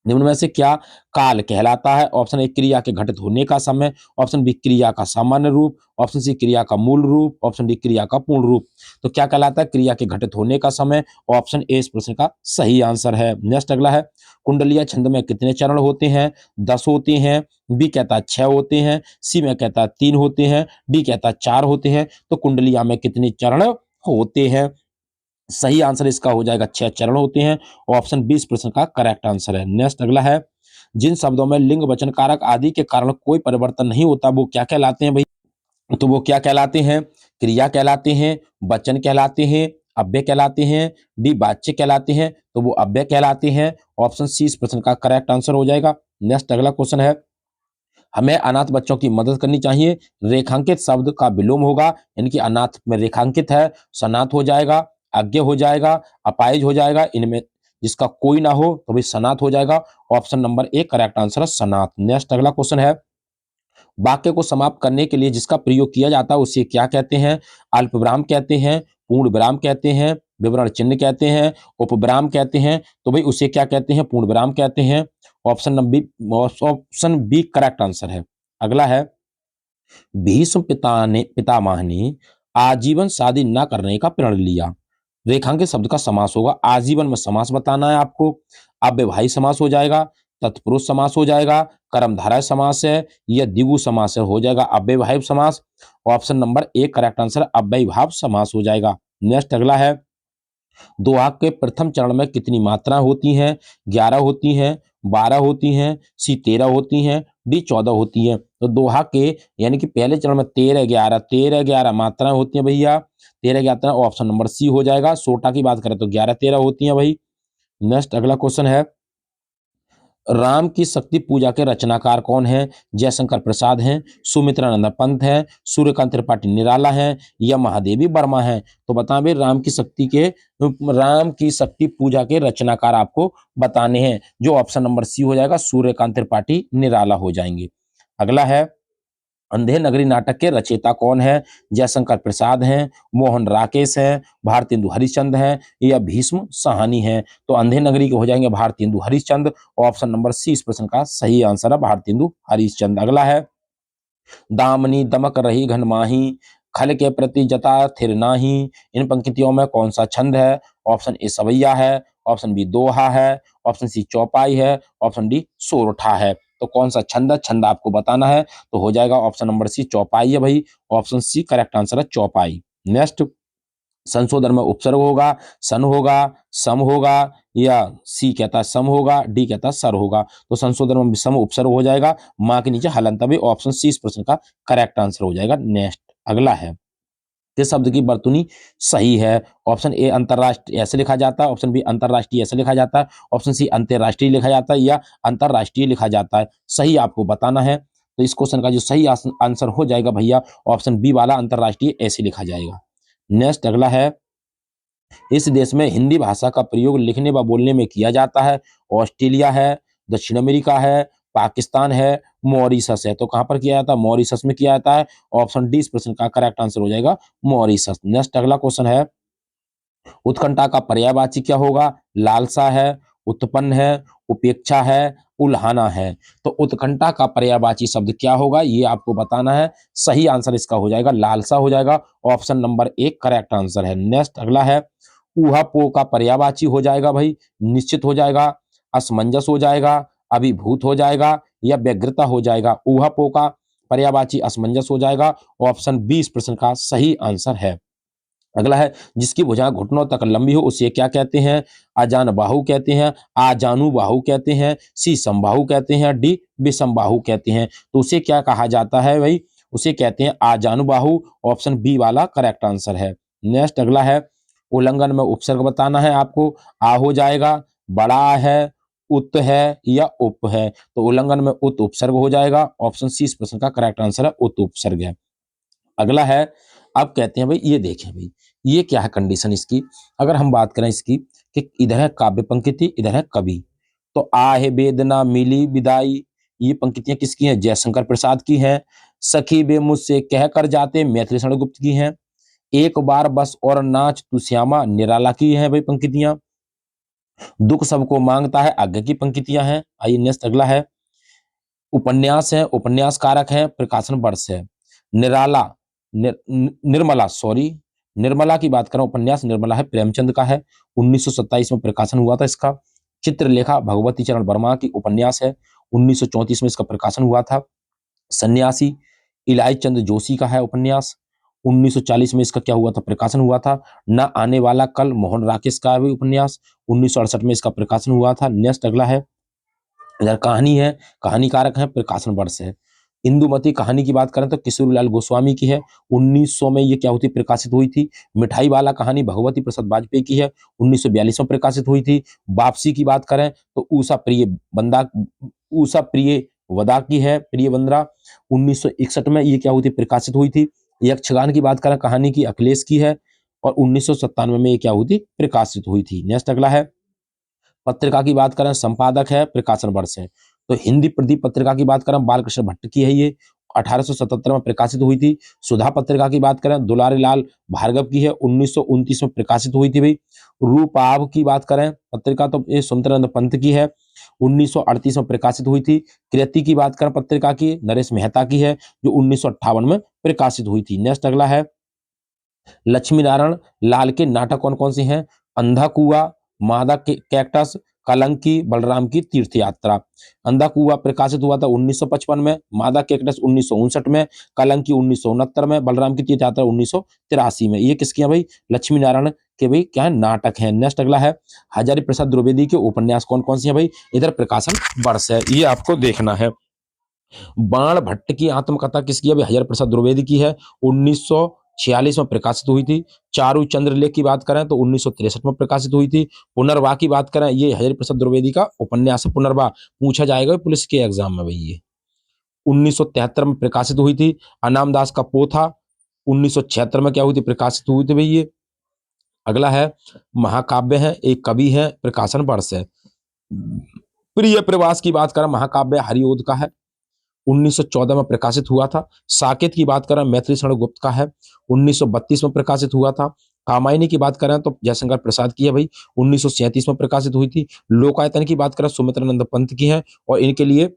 निम्न में से क्या काल कहलाता है? ऑप्शन ए क्रिया के घटित होने का समय, ऑप्शन बी क्रिया का सामान्य रूप, ऑप्शन सी क्रिया का मूल रूप, ऑप्शन डी क्रिया का पूर्ण रूप। तो क्या कहलाता है? क्रिया के घटित होने का समय, ऑप्शन ए इस प्रश्न का सही आंसर है। नेक्स्ट अगला है, कुंडलिया छंद में कितने चरण होते हैं? 10 होते हैं, बी कहता है 6 होते हैं, सी में कहता है 3 होते हैं, डी कहता है 4 होते हैं। तो कुंडलिया में कितने चरण होते हैं? सही आंसर इसका हो जाएगा 6 चरण होते हैं, ऑप्शन 20 प्रश्न का करेक्ट आंसर है। नेक्स्ट अगला है, जिन शब्दों में लिंग वचन कारक आदि के कारण कोई परिवर्तन नहीं होता वो क्या कहलाते हैं भाई? तो वो क्या कहलाते हैं? क्रिया कहलाते हैं, वचन कहलाते हैं, अव्यय कहलाते हैं, डी वाच्य कहलाते हैं। तो वो अव्यय कहलाते हैं, ऑप्शन सी इस प्रश्न का करेक्ट आंसर हो जाएगा। नेक्स्ट अगला क्वेश्चन है, हमें अनाथ बच्चों की मदद करनी चाहिए, रेखांकित शब्द का विलोम होगा, यानी कि अनाथ में रेखांकित है, सनाथ हो जाएगा, अज्ञ हो जाएगा, अपाहिज हो जाएगा, इनमें जिसका कोई ना हो तो भी सनाथ हो जाएगा, option number A correct answer है सनाथ। नेक्स्ट अगला क्वेश्चन है, वाक्य को समाप्त करने के लिए जिसका प्रयोग किया जाता है उसे क्या कहते हैं? अल्प विराम कहते हैं, पूर्ण विराम कहते हैं, विवरण चिन्ह कहते हैं, उपविराम कहते हैं। तो भाई उसे क्या कहते हैं? पूर्ण विराम कहते हैं, ऑप्शन बी करेक्ट आंसर है। अगला है, भीष्म पितामह ने आजीवन शादी न करने का प्रण लिया, रेखांकित शब्द का समास होगा, आजीवन में समास बताना है आपको, अव्ययभावी समास हो जाएगा, तत्पुरुष समास हो जाएगा, कर्मधारय समास है या द्विगु समास है, हो जाएगा अव्ययभावी समास, option number A correct answer अव्ययभाव समास हो जाएगा। नेक्स्ट अगला है, दोहा के प्रथम चरण में कितनी मात्राएं होती हैं? 11 होती हैं, 12 होती हैं, सी 13 होती हैं, डी 14 होती हैं। तो दोहा के यानी कि पहले चरण में 13 11 मात्राएं होती हैं भैया, 13 11 ऑप्शन नंबर सी हो जाएगा। सोटा की बात करें तो 11 13 होती हैं भाई। नेक्स्ट अगला क्वेश्चन है, राम की शक्ति पूजा के रचनाकार कौन है? जयशंकर प्रसाद हैं, सुमित्रानंद पंत हैं, सूर्यकांत त्रिपाठी निराला हैं या महादेवी वर्मा हैं? तो बताएं भाई, राम की शक्ति पूजा के रचनाकार आपको बताने हैं, जो ऑप्शन नंबर सी हो जाएगा, सूर्यकांत त्रिपाठी निराला हो जाएंगे। अगला है, अंधे नगरी नाटक के रचयिता कौन है? जयशंकर प्रसाद हैं, मोहन राकेश हैं, भारतेंदु हरिश्चंद्र हैं या भीष्म साहनी हैं? तो अंधे नगरी के हो जाएंगे Bharatendu Harishchandra. Option number C इस प्रश्न का सही आंसर है, भारतेंदु हरिश्चंद्र। अगला है, दामनी दमक रही घन माही, खल के प्रति जता थिर नाही, इन पंक्तियों में कौन सा छंद है? ऑप्शन ए सवैया है, ऑप्शन बी दोहा है, ऑप्शन सी चौपाई है, ऑप्शन डी सोरठा है। तो कौन सा छंद है? छंद आपको बताना है, तो हो जाएगा ऑप्शन नंबर सी चौपाई है भाई। ऑप्शन सी करेक्ट आंसर है, चौपाई। नेक्स्ट, संशोधन में उपसर्ग होगा, सन होगा, सम होगा या सी कहता है सम होगा, डी कहता है सर होगा। तो संशोधन में सम उपसर्ग हो जाएगा, मां के नीचे हलंत भी। ऑप्शन सी इस प्रश्न का करेक्ट आंसर हो जाएगा। नेक्स्ट, अगला है, किस शब्द की वर्तनी सही है? ऑप्शन ए अंतरराष्ट्रीय ऐसे लिखा जाता है, ऑप्शन बी अंतरराष्ट्रीय ऐसे लिखा जाता है, ऑप्शन सी अंतरराष्ट्रीय लिखा जाता है या अंतरराष्ट्रीय लिखा जाता है? सही आपको बताना है। तो इस क्वेश्चन का जो सही आंसर हो जाएगा भैया, ऑप्शन बी वाला अंतरराष्ट्रीय ऐसे लिखा जाएगा। नेक्स्ट, अगला है, इस देश में हिंदी भाषा का प्रयोग लिखने व बोलने में किया जाता है। ऑस्ट्रेलिया है, दक्षिण अमेरिका है, पाकिस्तान है, मॉरिशस है। तो कहां पर किया जाता है? मॉरिशस में किया जाता है। ऑप्शन डी इस प्रश्न का करेक्ट आंसर हो जाएगा, मॉरिशस। नेक्स्ट, अगला क्वेश्चन है, उत्कंठा का पर्यायवाची क्या होगा? लालसा है, उत्पन्न है, उपेक्षा है, उल्हाना है। तो उत्कंठा का पर्यायवाची शब्द क्या होगा, ये आपको बताना है। सही आंसर इसका हो जाएगा लालसा हो जाएगा। ऑप्शन नंबर एक करेक्ट आंसर है। नेक्स्ट, अगला है, ऊहापोह का पर्यायवाची हो जाएगा भाई, निश्चित हो जाएगा, असमंजस हो जाएगा, अभिभूत हो जाएगा या व्यग्रता हो जाएगा? ऊहापोह का पर्यायवाची असमंजस हो जाएगा। ऑप्शन बी इस प्रश्न का सही आंसर है। अगला है, जिसकी भुजा घुटनों तक लंबी हो उसे क्या कहते हैं? आजान बाहु कहते हैं, आजानु बाहु कहते हैं, सी समबाहु कहते हैं, डी विषमबाहु कहते हैं? तो उसे क्या कहा जाता है भाई? उसे कहते हैं आजानु बाहु। ऑप्शन बी वाला करेक्ट आंसर है। नेक्स्ट, अगला है, उल्लंघन में उपसर्ग बताना है आपको। आ हो जाएगा, बड़ा है, उत है या उप है? तो उल्लंघन में उत उपसर्ग हो जाएगा। ऑप्शन सी इस प्रश्न का करेक्ट आंसर है, उत उपसर्ग है। अगला है, अब कहते हैं भाई, ये देखें भाई, ये क्या है कंडीशन इसकी? अगर हम बात करें इसकी कि इधर है काव्य पंक्ति, इधर है कवि, तो आहे वेदना मिली विदाई, ये पंक्तियां किसकी हैं? जयशंकर प्रसाद की हैं। सखी बे मुझसे कह कर जाते, मैथिली शरण गुप्त की हैं। एक बार बस और नाच तू श्यामा, निराला की हैं भाई पंक्तियां। दुख सबको मांगता है, आगे की पंक्तियां हैं। आइए नेक्स्ट, अगला है, उपन्यास है, उपन्यास कारक है, प्रकाशन वर्ष है। निराला, निर्मला, सॉरी, निर्मला की बात करें, उपन्यास निर्मला है, प्रेमचंद का है, 1927 में प्रकाशन हुआ था इसका। चित्रलेखा भगवती चरण वर्मा की उपन्यास है, 1934 में इसका प्रकाशन हुआ था। सन्यासी इलाई चंद जोशी का है उपन्यास, 1940 में इसका क्या हुआ था? प्रकाशन हुआ था। न आने वाला कल मोहन राकेश का भी उपन्यास, 1968 में इसका प्रकाशन हुआ था। नेक्स्ट, अगला है, इधर कहानी है, कहानी कारक है, प्रकाशन वर्ष है। इंदुमती कहानी की बात करें तो किशोरीलाल गोस्वामी की है, 1900 में ये क्या होती प्रकाशित हुई थी। मिठाई वाला कहानी भगवती प्रसाद वाजपेयी की है, 1942 में प्रकाशित हुई थी। वापसी की बात करें तो ऊषा प्रिय वदा की है, प्रिय वंदरा, 1961 में ये क्या हुई थी प्रकाशित हुई थी। यक्षगान की बात करें कहानी की अखिलेश की है और 1997 में ये क्या हुई थी प्रकाशित हुई थी। नेक्स्ट, अगला है, पत्रिका की बात करें संपादक है, प्रकाशन वर्ष है। तो हिंदी प्रदीप पत्रिका की बात करें बालकृष्ण भट्ट की है, ये 1877 में प्रकाशित हुई थी। सुधा पत्रिका की बात करें दुलारी लाल भार्गव की है, 1929 में प्रकाशित हुई थी भाई। रूपाभ की बात करें पत्रिका तो ये सुमित्रानंद पंत की है, 1938 में प्रकाशित हुई थी। कृति की बात करें पत्रिका की नरेश मेहता की है, जो 1958 में प्रकाशित हुई थी। नेक्स्ट, अगला है, लक्ष्मी नारायण लाल के नाटक कौन कौन से हैं? अंधा कुआ, मादा कैक्टस, कलंकी, बलराम की तीर्थ यात्रा। अंधा कुआ प्रकाशित हुआ था 1955 में, मादा कैक्टस 1959 में, कलंकी 1969 में, बलराम की तीर्थ यात्रा 1983 में। ये किसके हैं भाई? लक्ष्मी नारायण के भाई क्या है नाटक है। नेक्स्ट, अगला है, हजारी प्रसाद द्विवेदी के उपन्यास कौन कौन से हैं भाई? इधर प्रकाशन वर्ष है, ये आपको देखना है। बाण भट्ट की आत्मकथा किसकी है? हजारी प्रसाद द्विवेदी की है, 1900 1946 में प्रकाशित हुई थी। चारू चंद्र लेख की बात करें तो 1963 में प्रकाशित हुई थी। पुनर्वा की बात करें, ये हरिहर प्रसाद द्विवेदी का उपन्यास है पुनर्वा, पूछा जाएगा पुलिस के एग्जाम में भाई ये। 1973 में प्रकाशित हुई थी। अनाम दास का पोथा 1976 में क्या हुई थी, प्रकाशित हुई थी भाई ये। अगला है महाकाव्य है, एक कवि है, प्रकाशन वर्ष है। प्रिय प्रवास की बात करें, महाकाव्य हरिओद का है, 1914 में प्रकाशित हुआ था। साकेत की बात करें, मैथिली शरण गुप्त का है, 1932 में प्रकाशित हुआ था। कामायनी की बात करें तो जयशंकर प्रसाद की है भाई, 1937 में प्रकाशित हुई थी। लोकायतन की बात करें सुमित्रानंद पंत की है, और इनके लिए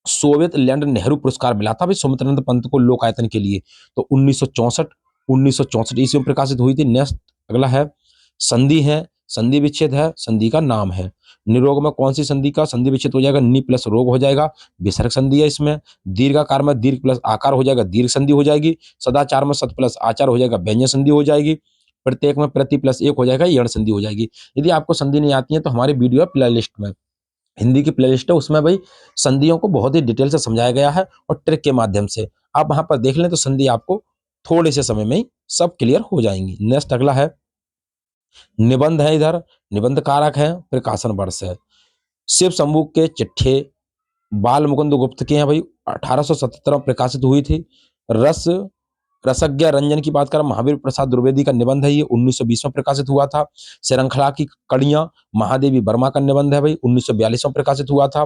सोवियत लैंड नेहरू पुरस्कार मिला था भाई सुमित्रानंद पंत को लोकायतन के लिए। तो 1964 ईस्वी में प्रकाशित हुई थी। नेक्स्ट अगला है संधि है, संधि विच्छेद है, संधि का नाम है। निरोग में कौन सी संधि का संधि विच्छेद हो जाएगा, नि प्लस रोग हो जाएगा, विसर्ग संधि है इसमें। दीर्घाकार में दीर्घ प्लस आकार हो जाएगा, दीर्घ संधि हो जाएगी। सदाचार में सत प्लस आचार हो जाएगा, व्यंजन संधि हो जाएगी। प्रत्येक में प्रति प्लस एक हो जाएगा, यण संधि हो जाएगी। यदि आपको संधि नहीं आती है तो हमारी वीडियो है प्ले लिस्ट में, हिंदी की प्लेलिस्ट है, उसमें भाई संधियों को बहुत ही डिटेल से समझाया गया है और ट्रिक के माध्यम से। आप वहां पर देख लें तो संधि आपको थोड़े से समय में ही सब क्लियर हो जाएंगी। नेक्स्ट अगला है निबंध है, इधर निबंध कारक है, प्रकाशन वर्ष है। शिव शंभू के चिट्ठे बाल मुकुंद गुप्त के हैं भाई, 1877 में प्रकाशित हुई थी। रस रसज्ञ रंजन की बात करें, महावीर प्रसाद द्विवेदी का निबंध है, ये 1920 में प्रकाशित हुआ था। श्रृंखला की कड़ियां महादेवी वर्मा का निबंध है भाई, 1942 में प्रकाशित हुआ था।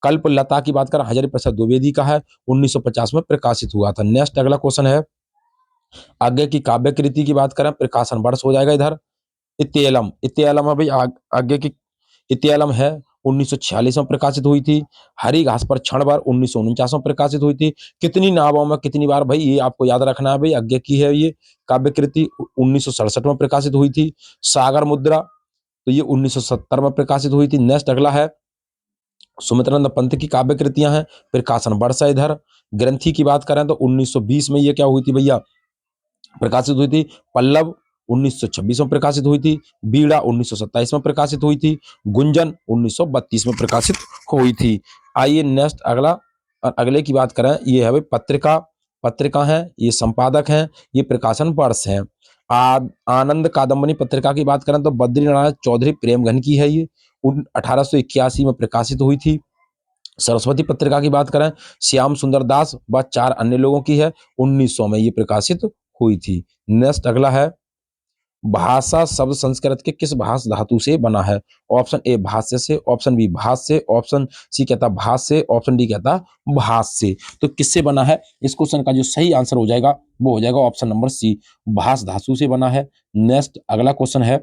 कल्प लता की बात करें, हजारी प्रसाद द्विवेदी का है, 1950 में प्रकाशित हुआ था। नेक्स्ट अगला क्वेश्चन है आगे की काव्य कृति की बात करें, प्रकाशन वर्ष हो जाएगा इधर। इत्येलम, इत्येलम है भाई आगे की इत्येलम है, 1946 में प्रकाशित हुई थी। हरी घास पर क्षण भर 1949 में प्रकाशित हुई थी। कितनी नावों में कितनी बार, भाई ये आपको याद रखना है भाई, आगे की है ये काव्य कृति 1967 में प्रकाशित हुई थी। सागर मुद्रा तो ये 1970 में प्रकाशित हुई थी। नेक्स्ट अगला है सुमित्रानंद पंत की काव्य कृतियां हैं, प्रकाशन वर्ष है इधर। ग्रंथि की बात करें तो 1920 में ये क्या हुई थी भैया, प्रकाशित हुई थी। पल्लव 1926 में प्रकाशित हुई थी। बीड़ा 1927 में प्रकाशित हुई थी। गुंजन 1932 में प्रकाशित हुई थी। आइए नेक्स्ट अगला, और अगले की बात करें, ये है भाई पत्रिका, पत्रिका है, ये संपादक हैं, ये प्रकाशन वर्ष है। आनंद कादम्बनी पत्रिका की बात करें तो बद्रीनारायण चौधरी प्रेमघन की है, ये 1881 में प्रकाशित हुई थी। सरस्वती पत्रिका की बात करें, श्याम सुंदर दास व 4 अन्य लोगों की है, 1900 में ये प्रकाशित हुई थी। नेक्स्ट अगला है भाषा शब्द संस्कृत के किस भाष धातु से बना है। ऑप्शन ए भाष्य से, ऑप्शन बी भाष से, ऑप्शन सी कहता भाष से, ऑप्शन डी कहता भाष से। तो किससे बना है, इस क्वेश्चन का जो सही आंसर हो जाएगा वो हो जाएगा ऑप्शन नंबर सी, भाष धातु से बना है। नेक्स्ट अगला क्वेश्चन है,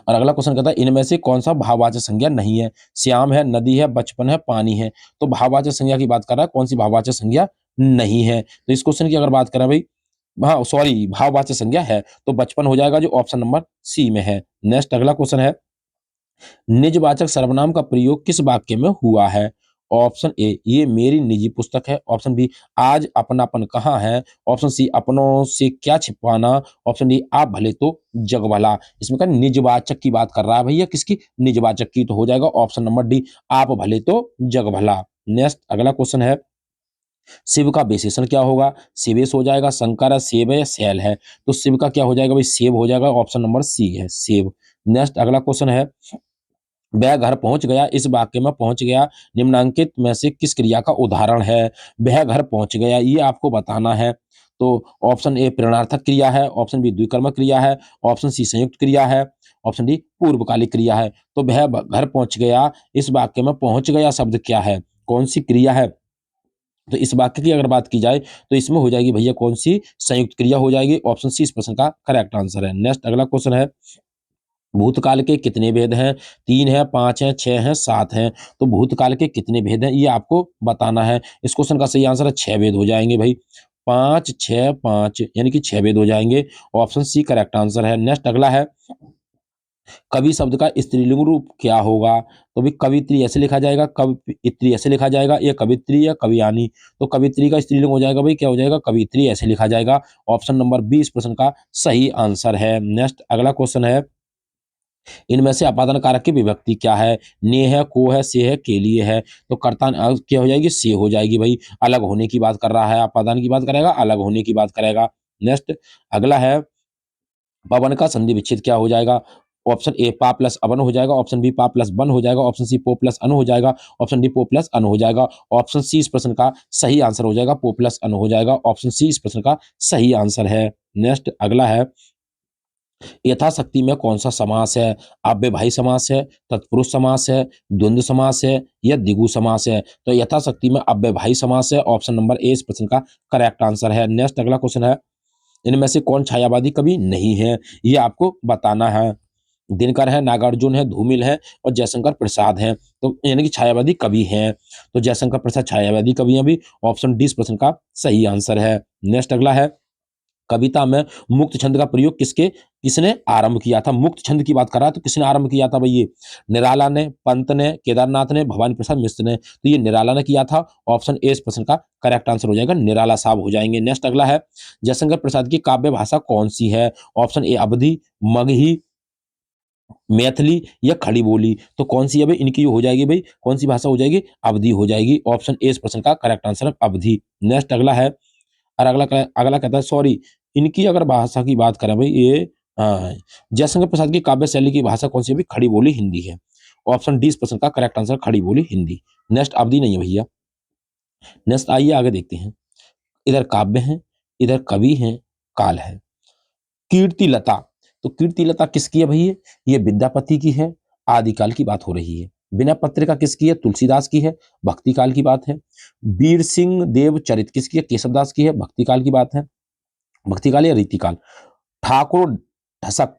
और अगला क्वेश्चन कहता है इनमें से कौन सा भाववाचक संज्ञा नहीं है। श्याम है, नदी है, बचपन है, पानी है। तो भाववाचक संज्ञा की बात कर रहा है, कौन सी भाववाचक संज्ञा नहीं है। तो इस क्वेश्चन की अगर बात करें भाई, हाँ सॉरी भाववाचक संज्ञा है, तो बचपन हो जाएगा जो ऑप्शन नंबर सी में है। नेक्स्ट अगला क्वेश्चन है निजवाचक सर्वनाम का प्रयोग किस वाक्य में हुआ है। ऑप्शन ए ये मेरी निजी पुस्तक है, ऑप्शन बी आज अपनापन कहाँ है, ऑप्शन सी अपनों से क्या छिपाना, ऑप्शन डी आप भले तो जग भला। इसमें का निजवाचक की बात कर रहा है भैया, किसकी, निजवाचक की, तो हो जाएगा ऑप्शन नंबर डी आप भले तो जग भला। नेक्स्ट अगला क्वेश्चन है शिव का विशेषण क्या होगा। शिवेश हो जाएगा, शंकर है, सेब है, शैल है। तो शिव का क्या हो जाएगा भाई, सेब हो जाएगा, ऑप्शन नंबर सी है सेब। नेक्स्ट अगला क्वेश्चन है वह घर पहुंच गया, इस वाक्य में पहुंच गया निम्नांकित में से किस क्रिया का उदाहरण है। वह घर पहुंच गया, ये आपको बताना है। तो ऑप्शन ए प्रेरणार्थक क्रिया है, ऑप्शन बी द्विकर्मक क्रिया है, ऑप्शन सी संयुक्त क्रिया है, ऑप्शन डी पूर्वकालिक क्रिया है। तो वह घर पहुंच गया, इस वाक्य में पहुंच गया शब्द क्या है, कौन सी क्रिया है। तो इस वाक्य की अगर बात की जाए तो इसमें हो जाएगी भैया कौन सी, संयुक्त क्रिया हो जाएगी। ऑप्शन सी इस प्रश्न का करेक्ट आंसर है। नेक्स्ट अगला क्वेश्चन है भूतकाल के कितने भेद हैं। 3 है, 5 है, 6 है, 7 हैं। तो भूतकाल के कितने भेद हैं ये आपको बताना है। इस क्वेश्चन का सही आंसर है 6 भेद हो जाएंगे भाई, 5 6 5 यानी कि 6 भेद हो जाएंगे। ऑप्शन सी करेक्ट आंसर है। नेक्स्ट अगला है कवि शब्द का स्त्रीलिंग रूप क्या होगा। तो भी कवित्री ऐसे लिखा जाएगा, कवित्री ऐसे लिखा जाएगा, या कवित्री या कवियानी। तो कवित्री का स्त्रीलिंग हो जाएगा भाई, क्या हो जाएगा, कवित्री ऐसे लिखा जाएगा। ऑप्शन नंबर बी इस प्रश्न का सही आंसर है। नेक्स्ट अगला क्वेश्चन है इनमें से अपादान कारक की विभक्ति क्या है। ने है, को है, से है, के लिए है। तो कर्ता क्या हो जाएगी, से हो जाएगी भाई। अलग होने की बात कर रहा है, अपादान की बात करेगा, अलग होने की बात करेगा। नेक्स्ट अगला है पवन का संधि विच्छेद क्या हो जाएगा? ऑप्शन ए पा प्लस अवन हो जाएगा, ऑप्शन बी पा प्लस वन हो जाएगा, ऑप्शन सी पो प्लस अन हो जाएगा, ऑप्शन डी पो प्लस अन हो जाएगा, ऑप्शन सी इस प्रश्न का सही आंसर हो जाएगा, पो प्लस अन हो जाएगा, ऑप्शन सी इस प्रश्न का सही आंसर है। नेक्स्ट अगला है यथाशक्ति में कौन सा समास है? अव्ययभावी समास है, तत्पुरुष समास है, द्वंद्व समास है या द्विगु समास है? तो यथाशक्ति में अव्ययभावी समास है, ऑप्शन नंबर ए इस प्रश्न का करेक्ट आंसर है। नेक्स्ट अगला क्वेश्चन है इनमें से कौन छायावादी कवि नहीं है? ये आपको बताना है। दिनकर है, नागार्जुन है, धूमिल है और जयशंकर प्रसाद है। तो यानी कि छायावादी कवि हैं। तो जयशंकर प्रसाद छायावादी कवि हैं भी, ऑप्शन डी इस प्रश्न का सही आंसर है। नेक्स्ट अगला है कविता में मुक्त छंद का प्रयोग किसने आरंभ किया था? मुक्त छंद की बात कर रहा है तो किसने आरंभ किया था भाई? ये निराला ने, पंत ने, केदारनाथ ने, भवानी प्रसाद मिश्र ने। तो ये निराला ने किया था, ऑप्शन ए इस प्रश्न का करेक्ट आंसर हो जाएगा, निराला साहब हो जाएंगे। नेक्स्ट अगला है जयशंकर प्रसाद की काव्य भाषा कौन सी है? ऑप्शन ए अवधी, मगही, मैथिली या खड़ी बोली। तो कौन सी है भाई इनकी हो जाएगी भाई, कौन सी भाषा हो जाएगी? अवधी हो जाएगी, ऑप्शन ए इस प्रश्न का करेक्ट आंसर है अवधी। नेक्स्ट अगला है और अगला कहता है सॉरी इनकी अगर भाषा की बात करें भाई ये जयशंकर प्रसाद की काव्य शैली की भाषा कौन सी है भाई? खड़ी बोली हिंदी है, ऑप्शन डी इस प्रश्न का करेक्ट आंसर खड़ी बोली हिंदी। नेक्स्ट अवधि नहीं है भैया। नेक्स्ट आइए आगे देखते हैं। इधर काव्य है, इधर कवि है, काल है। कीर्तिलता, तो कीर्तिलता किसकी है भैया? ये विद्यापति की है, आदिकाल की बात हो रही है। बिना पत्रिका किसकी है? तुलसीदास की है, भक्ति काल की बात है। वीर सिंह देव चरित किसकी है? केशवदास की है, भक्ति काल की बात है, भक्ति काल या रीतिकाल। ठाकुर ढसक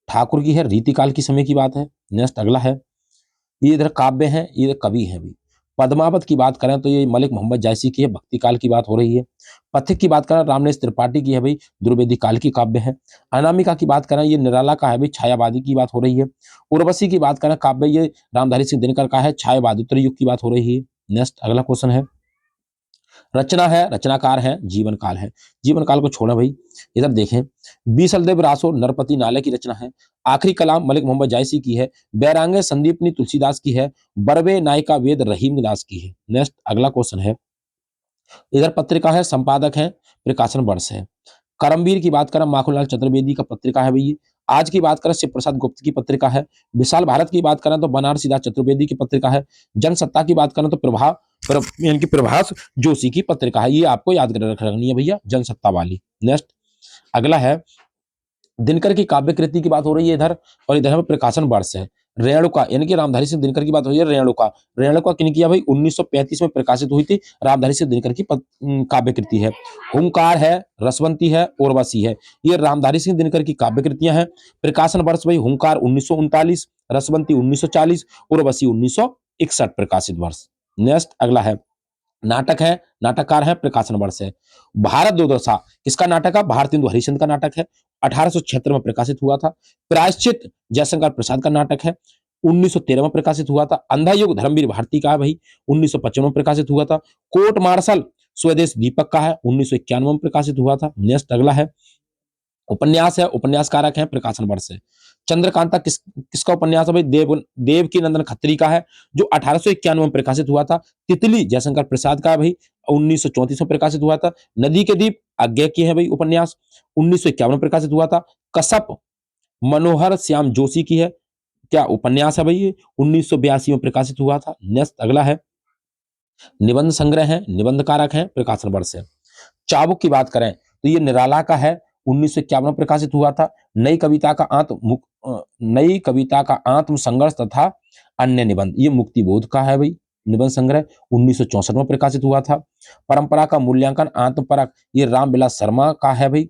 ठाकुर की है, रीतिकाल की समय की बात है। नेक्स्ट अगला है ये इधर काव्य है, ये इधर कवि है भी। पद्मावत की बात करें तो ये मलिक मोहम्मद जायसी की है, भक्ति काल की बात हो रही है। पथिक की बात करें रामनेश त्रिपाठी की है भाई, द्विवेदी काल की काव्य है। अनामिका की बात करें ये निराला का है भाई, छायावादी की बात हो रही है। उर्वशी की बात करें काव्य ये रामधारी सिंह दिनकर का है, छायावादोत्तर युग की बात हो रही है। नेक्स्ट अगला क्वेश्चन है रचना है, रचनाकार है, जीवन काल है। जीवन काल को छोड़ा भाई, इधर देखें बीसलदेव रासो नरपति नाले की रचना है। आखिरी कलाम मलिक मोहम्मद जायसी की है। बैरांगे संदीपनी तुलसीदास की है। बरवे नायिका वेद रहीम दास की है। नेक्स्ट अगला क्वेश्चन है इधर पत्रिका है, संपादक है, प्रकाशन वर्ष है। करमवीर की बात करें माखनलाल चतुर्वेदी का पत्रिका है भैया। आज की बात करें शिव प्रसाद गुप्त की पत्रिका है। विशाल भारत की बात करें तो बनारसी दास चतुर्वेदी की पत्रिका है। जनसत्ता की बात करें तो यानी कि प्रभास जोशी की पत्रिका है। ये आपको याद रखनी है भैया, जनसत्ता वाली। नेक्स्ट अगला है दिनकर की काव्य कृति की बात हो रही है इधर, और इधर में प्रकाशन वर्ष है। रेणुका यानी कि रामधारी सिंह दिनकर की बात हो रही है। रेणुका रेणुका किन किया भाई? 1935 में प्रकाशित हुई थी, रामधारी सिंह दिनकर की काव्य कृति है। हुंकार है, रसवंती है, उर्वशी है। ये रामधारी सिंह दिनकर की काव्य कृतियां हैं। प्रकाशन वर्ष भाई हुंकार 1939, रसवंती 1940, उर्वशी 1961 प्रकाशित वर्ष। नेक्स्ट अगला है नाटक है, नाटककार है, प्रकाशन वर्ष है। भारत दुर्दशा किसका नाटक है? भारतेंदु हरिश्चंद्र का नाटक है, 1876 में प्रकाशित हुआ था। प्रायश्चित जयशंकर प्रसाद का नाटक है, 1913 में प्रकाशित हुआ था। अंधा युग धर्मवीर भारती का है भाई, 1955 में प्रकाशित हुआ था। कोर्ट मार्शल स्वदेश दीपक का है, 1991 में प्रकाशित हुआ था। नेक्स्ट अगला है उपन्यास है, उपन्यासकारक है, प्रकाशन वर्ष है। चंद्रकांता किसका उपन्यास है भाई? देव की नंदन खत्री का है, जो 1891 में प्रकाशित हुआ था। तितली जयशंकर प्रसाद का है भाई, 1934 में प्रकाशित हुआ था। नदी के द्वीप आज्ञा की है भाई उपन्यास, 1951 में प्रकाशित हुआ था। कसप मनोहर श्याम जोशी की है, क्या उपन्यास है भाई? ये 1982 में प्रकाशित हुआ था। नेक्स्ट अगला है निबंध संग्रह है, निबंधकारक है, प्रकाशन वर्ष है। चाबुक की बात करें तो ये निराला का है, 1951 में प्रकाशित हुआ था। नई कविता का आत्म संघर्ष तथा अन्य निबंध, ये मुक्तिबोध का है भाई निबंध संग्रह, 1964 में प्रकाशित हुआ था। परंपरा का मूल्यांकन आत्मपरक, ये रामविलास शर्मा का है भाई।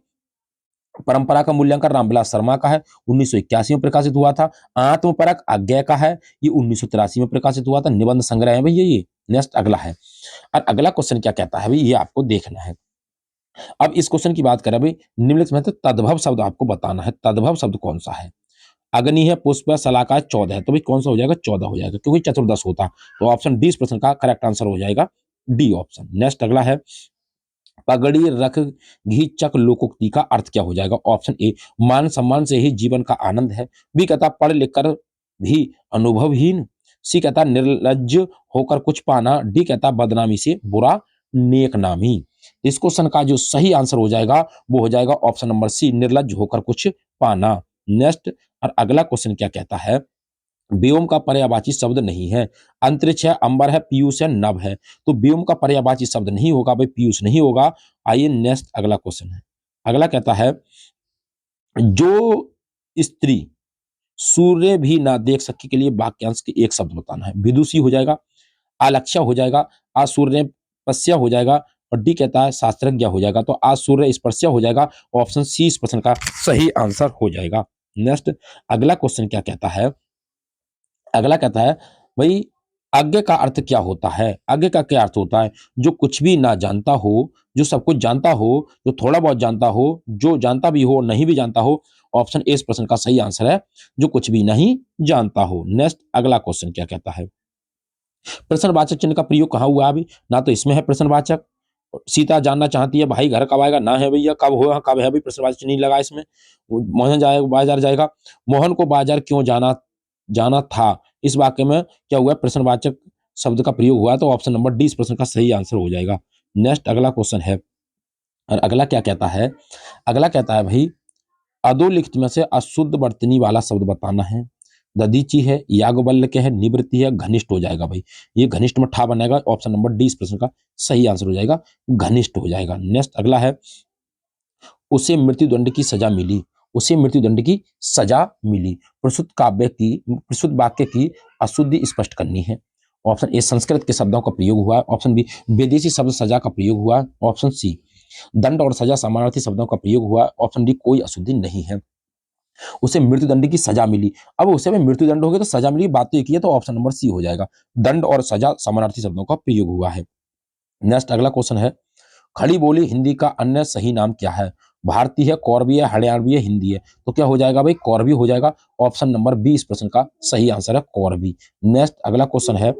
परंपरा का मूल्यांकन रामविलास शर्मा का है, 1981 में प्रकाशित हुआ था। आत्मपरक आज्ञा का है, ये 1983 में प्रकाशित हुआ था। निबंध संग्रह है भैया ये। नेक्स्ट अगला है, और अगला क्वेश्चन क्या कहता है भाई, ये आपको देखना है। अब इस क्वेश्चन की बात करें भाई, निम्नलिखित में से तद्भव शब्द आपको बताना है। तद्भव शब्द कौन सा है? अग्नि है, पुष्प है, शलाका है, 14 है। तो भाई कौन सा हो जाएगा? 14 हो जाएगा, क्योंकि चतुर्दश होता। तो ऑप्शन डी इस प्रश्न का करेक्ट आंसर हो जाएगा, डी ऑप्शन। नेक्स्ट अगला है पगड़ी रख घी चक लोकोक्ति का अर्थ क्या हो जाएगा? ऑप्शन ए मान सम्मान से ही जीवन का आनंद है। बी कहता पढ़ लिख कर भी अनुभवहीन। सी कहता निर्लज्ज होकर कुछ पाना। डी कहता बदनामी से बुरा नेक नामी। तो इस क्वेश्चन का जो सही आंसर हो जाएगा वो हो जाएगा ऑप्शन नंबर सी, निर्लज्ज होकर कुछ पाना। नेक्स्ट, और अगला क्वेश्चन क्या कहता है, व्योम का पर्यायवाची शब्द नहीं है। अंतरिक्ष है, अंबर है, पीयूष है, नभ है। तो व्योम का पर्यायवाची शब्द नहीं होगा भाई, पीयूष नहीं होगा। आइए नेक्स्ट अगला क्वेश्चन है। अगला कहता है, जो स्त्री सूर्य भी ना देख सके के लिए वाक्यांश के एक शब्द बताना है। विदुषी हो जाएगा, आलक्ष्य हो जाएगा, आसूर्य पश्य हो जाएगा, और डी कहता है शास्त्रज्ञ हो जाएगा। तो आसूर्य स्पर्श्य हो जाएगा। ऑप्शन सी इस प्रश्न का सही आंसर हो जाएगा। नेक्स्ट, अगला क्वेश्चन क्या कहता है, अगला कहता है भाई, आज्ञा का अर्थ क्या होता है। आज्ञा का क्या अर्थ होता है, जो कुछ भी ना जानता हो, जो सब कुछ जानता हो, जो थोड़ा बहुत जानता हो, जो जानता भी हो नहीं भी जानता हो। ऑप्शन ए इस प्रश्न का सही आंसर है, जो कुछ भी नहीं जानता हो। नेक्स्ट, अगला क्वेश्चन क्या कहता है, प्रश्नवाचक चिन्ह का प्रयोग कहाँ हुआ अभी, ना तो इसमें है प्रश्नवाचक। सीता जानना चाहती है भाई घर कब आएगा, ना है भैया कब हो कब है भाई, प्रश्नवाचक चिन्ह नहीं लगा इसमें। मोहन जाएगा बाजार जाएगा, मोहन को बाजार क्यों जाना जाना था, इस वाक्य में क्या हुआ, प्रश्नवाचक शब्द का प्रयोग हुआ। तो ऑप्शन नंबर डी इस प्रश्न का सही आंसर हो जाएगा। नेक्स्ट अगला क्वेश्चन है, और अगला क्या कहता है, अगला कहता है भाई, अधोलिखित में से अशुद्ध वर्तनी वाला शब्द बताना है। दधीची है, याज्ञवल्क्य है, निवृत्ति है, घनिष्ठ हो जाएगा भाई। ये घनिष्ठ में ठा बनेगा। ऑप्शन नंबर डी इस प्रश्न का सही आंसर हो जाएगा, घनिष्ठ हो जाएगा। नेक्स्ट अगला है, उसे मृत्युदंड की सजा मिली, उसे मृत्युदंड की सजा मिली। प्रस्तुत काव्य की, प्रस्तुत वाक्य की अशुद्धि स्पष्ट करनी है। ऑप्शन ए संस्कृत के शब्दों का प्रयोग हुआ है। ऑप्शन बी विदेशी शब्द सजा का प्रयोग हुआ है। ऑप्शन सी दंड और सजा समानार्थी शब्दों का प्रयोग हुआ है। ऑप्शन डी कोई अशुद्धि नहीं है। उसे मृत्युदंड की सजा मिली, अब उसे में मृत्युदंड हो गया तो सजा मिली, बात तो एक ही है। तो ऑप्शन नंबर सी हो जाएगा, दंड और सजा समानार्थी शब्दों का प्रयोग हुआ है। नेक्स्ट अगला क्वेश्चन है, खड़ी बोली हिंदी का अन्य सही नाम क्या है। भारतीय है, कौरवी है, हरियाणवी है, हिंदी है। तो क्या हो जाएगा भाई, कौरवी हो जाएगा। ऑप्शन नंबर बी इस प्रश्न का सही आंसर है, कौरवी। नेक्स्ट अगला क्वेश्चन है,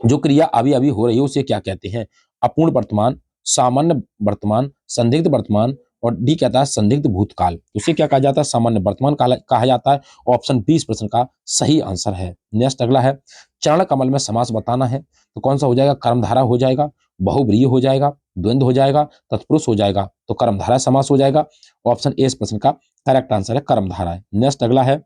जो क्रिया अभी अभी हो रही है उसे क्या कहते हैं। अपूर्ण वर्तमान, सामान्य वर्तमान, संदिग्ध वर्तमान, और डी कहता है संदिग्ध भूतकाल। उसे क्या कहा जाता है, सामान्य वर्तमान कहा जाता है। ऑप्शन बी इस प्रश्न का सही आंसर है। नेक्स्ट अगला है, चरण कमल में समास बताना है। तो कौन सा हो जाएगा, कर्मधारा हो जाएगा, बहुव्रीहि हो जाएगा, द्वंद्व हो जाएगा, तत्पुरुष हो जाएगा। तो कर्मधारा समास हो जाएगा। ऑप्शन ए इस प्रश्न का करेक्ट आंसर है, कर्मधारा है। नेक्स्ट अगला है,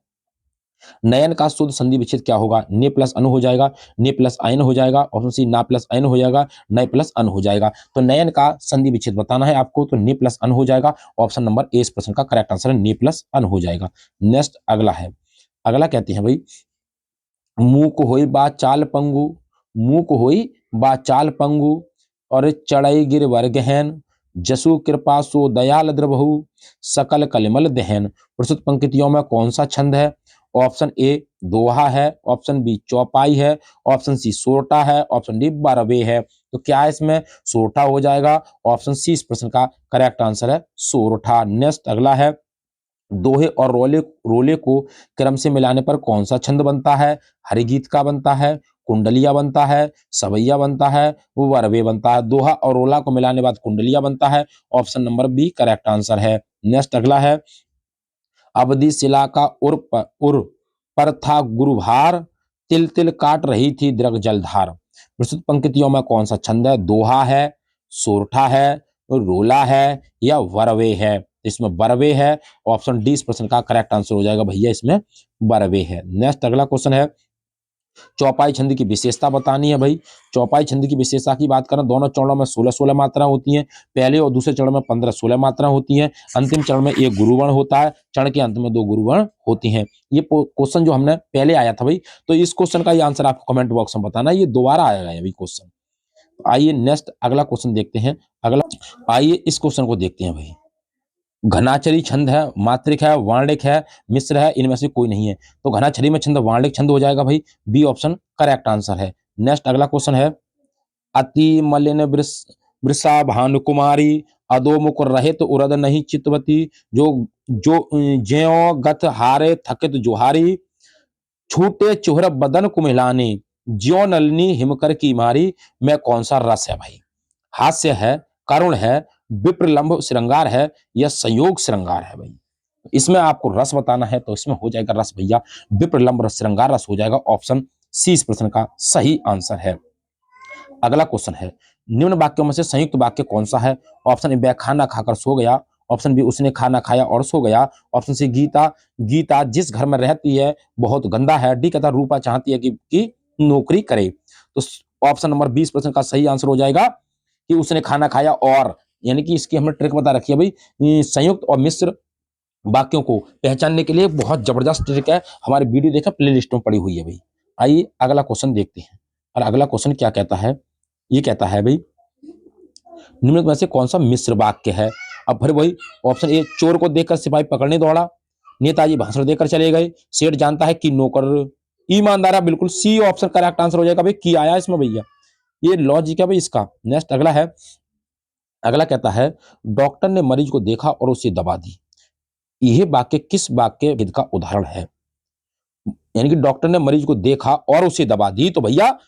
नयन का शुद्ध संधि विच्छेद क्या होगा। ने प्लस अनु हो जाएगा, ने प्लस आयन हो जाएगा। ऑप्शन सी ना प्लस आयन हो जाएगा, नय प्लस अन हो जाएगा। तो नयन का संधि विच्छेद बताना है आपको, तो ने प्लस अन हो जाएगा। ऑप्शन नंबर ए इस प्रश्न का करेक्ट आंसर है, ने प्लस अन हो जाएगा। नेक्स्ट अगला है, अगला कहते हैं भाई, मूक होई बा चाल पंगु, मूक होई बा चाल पंगु, और चढ़ई गिर वर गहन, जसु कृपा सो दयाल द्रबहु, सकल कलिमल दहन। प्रस्तुत पंक्तियों में कौन सा छंद है। ऑप्शन ए दोहा है, ऑप्शन बी चौपाई है, ऑप्शन सी सोरठा है, ऑप्शन डी बारहवें है। तो क्या है इसमें, सोरठा हो जाएगा। ऑप्शन सी इस प्रश्न का करेक्ट आंसर है, सोरठा। नेक्स्ट अगला है, दोहे और रोले रोले को क्रम से मिलाने पर कौन सा छंद बनता है। हरिगीत का बनता है, कुंडलिया बनता है, सवैया बनता है, वो वरवे बनता है। दोहा और रोला को मिलाने बाद कुंडलिया बनता है। Option number B correct answer है। नेक्स्ट अगला है, अवधि शिला का उर पर था गुरुभार, तिल तिल काट रही थी दृग जलधार। प्रस्तुत पंक्तियों में कौन सा छंद है। दोहा है, सोरठा है, रोला है, या वरवे है। इसमें बरवे है। ऑप्शन डी इस प्रश्न का करेक्ट आंसर हो जाएगा भैया, इसमें बरवे है। नेक्स्ट अगला क्वेश्चन है, चौपाई छंद की विशेषता बतानी है भाई। चौपाई छंद की विशेषता की बात करें, दोनों चरणों में 16-16 मात्रा होती हैं। पहले और दूसरे चरण में 15-16 मात्रा होती हैं। अंतिम चरण में एक गुरुवर्ण होता है, चरण के अंत में 2 गुरुवर्ण होती हैं। ये क्वेश्चन जो हमने पहले आया था भाई, तो इस क्वेश्चन का ये आंसर आपको कमेंट बॉक्स में बताना है, ये दोबारा आएगा ये क्वेश्चन। आइए नेक्स्ट अगला क्वेश्चन देखते हैं। आइए इस क्वेश्चन को देखते हैं भाई। घनाचरी छंद है, मात्रिक है, वार्णिक है, मिश्र है, इनमें से कोई नहीं है। तो घनाचरी में छंद वार्णिक छंद हो जाएगा भाई, बी ऑप्शन करेक्ट आंसर है। नेक्स्ट अगला क्वेश्चन है, अति मलिन वृषा भानुकुमारी, अधोमुख रहित उरद नहीं चितवती, जो जो ज्यों गत हारे थकित जुहारी, छूटे चुहर बदन कुमिलानी, ज्यों नलिनी हिमकर की मारी। में कौन सा रस है भाई। हास्य है, करुण है, विप्रलंब श्रृंगार है, या संयोग श्रृंगार है भाई। इसमें आपको रस बताना है, तो इसमें हो जाएगा रस भैया, विप्रलंब रस श्रृंगार रस हो जाएगा। ऑप्शन सी इस प्रश्न का सही आंसर है। अगला क्वेश्चन है, निम्न वाक्यों में से संयुक्त वाक्य कौन सा है? ऑप्शन ए वह खाना खाकर सो गया, ऑप्शन बी उसने खाना खाया और सो गया, ऑप्शन सी गीता गीता जिस घर में रहती है बहुत गंदा है, डी कहता रूपा चाहती है कि नौकरी करे। तो ऑप्शन नंबर 20 प्रश्न का सही आंसर हो जाएगा कि उसने खाना खाया और, यानी कि इसकी हमने ट्रिक बता रखी है भाई, संयुक्त और मिश्र वाक्यों को पहचानने के लिए बहुत जबरदस्त ट्रिक है, हमारी वीडियो देखा प्ले लिस्ट में पड़ी हुई है भाई। आइए अगला क्वेश्चन देखते हैं। और अगला क्वेश्चन क्या कहता है? ये कहता है भाई निम्न में से कौन सा मिश्र वाक्य है? अब फिर वही ऑप्शन ए, चोर को देखकर सिपाही पकड़ने दौड़ा, नेताजी भाषण देकर चले गए, सेठ जानता है कि नौकर ईमानदार है, बिल्कुल सी ऑप्शन करेक्ट आंसर हो जाएगा भाई, की आया इसमें भैया, ये लॉजिक है भाई इसका। नेक्स्ट अगला है, अगला कहता है डॉक्टर ने मरीज को देखा और उसे दवा दी, यह वाक्य किस वाक्य भेद का उदाहरण है? यानी कि डॉक्टर ने मरीज को देखा और उसे दवा दी, तो भैया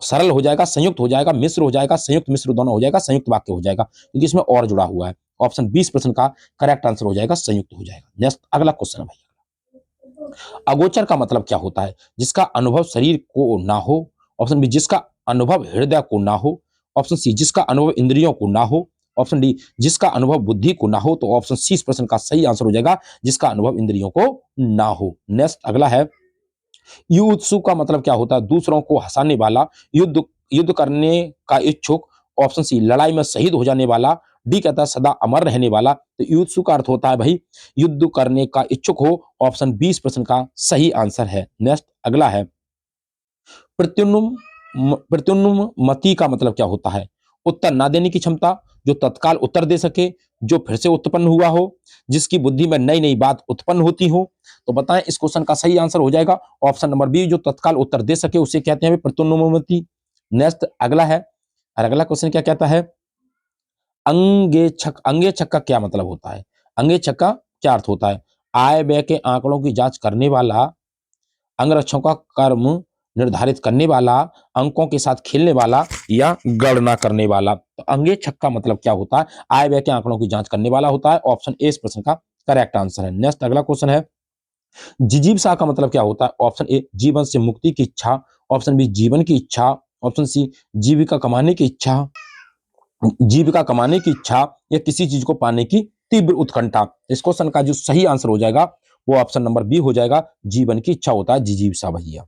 सरल हो जाएगा, संयुक्त हो जाएगा, मिश्र हो जाएगा, संयुक्त मिश्र दोनों हो जाएगा, संयुक्त वाक्य हो जाएगा, क्योंकि इसमें और जुड़ा हुआ है। ऑप्शन 20 प्रश्न का करेक्ट आंसर हो जाएगा, संयुक्त हो जाएगा। नेक्स्ट अगला क्वेश्चन है भैया, अगोचर का मतलब क्या होता है? जिसका अनुभव शरीर को ना हो, ऑप्शन बी जिसका अनुभव हृदय को ना हो, ऑप्शन सी जिसका अनुभव इंद्रियों को ना हो, ऑप्शन डी जिसका अनुभव बुद्धि को ना हो। तो ऑप्शन सी इस प्रश्न का सही आंसर हो जाएगा, जिसका अनुभव इंद्रियों को ना हो। नेक्स्ट अगला है, युत्सु का मतलब क्या होता है? दूसरों को हंसाने वाला, युद्ध युद्ध करने का इच्छुक, ऑप्शन सी लड़ाई में शहीद हो जाने वाला, डी कहता है सदा अमर रहने वाला। तो युत्सु का अर्थ होता है भाई युद्ध करने का इच्छुक हो, ऑप्शन 20 प्रश्न का सही आंसर है। नेक्स्ट अगला है, प्रत्युन्मुमति का मतलब क्या होता है? उत्तर ना देने की क्षमता, जो तत्काल उत्तर दे सके, जो फिर से उत्पन्न हुआ हो, जिसकी बुद्धि में नई नई बात उत्पन्न होती हो। तो बताएं इस क्वेश्चन का सही आंसर हो जाएगा ऑप्शन नंबर बी, जो तत्काल उत्तर दे सके उसे कहते हैं प्रत्युन्मुमति। नेक्स्ट अगला है, और अगला क्वेश्चन क्या कहता है, अंगेक्षक, अंगेक्षक का क्या मतलब होता है? अंगेक्षक का क्या अर्थ होता है? आय व्यय के आंकड़ों की जांच करने वाला, अंगरक्षकों का कर्म निर्धारित करने वाला, अंकों के साथ खेलने वाला, या गणना करने वाला। तो अंगेक्षक का मतलब क्या होता है? आय व्यय के आंकड़ों की जांच करने वाला होता है। ऑप्शन ए इस प्रश्न का करेक्ट आंसर है। नेक्स्ट अगला क्वेश्चन है, जिजीविका का मतलब क्या होता है? ऑप्शन ए जीवन से मुक्ति की इच्छा, ऑप्शन बी जीवन की इच्छा, ऑप्शन सी जीविका कमाने की इच्छा, जीविका कमाने की इच्छा, या किसी चीज को पाने की तीव्र उत्कंठा। इस क्वेश्चन का जो सही आंसर हो जाएगा वो ऑप्शन नंबर बी हो जाएगा, जीवन की इच्छा होता है जिजीविका भैया,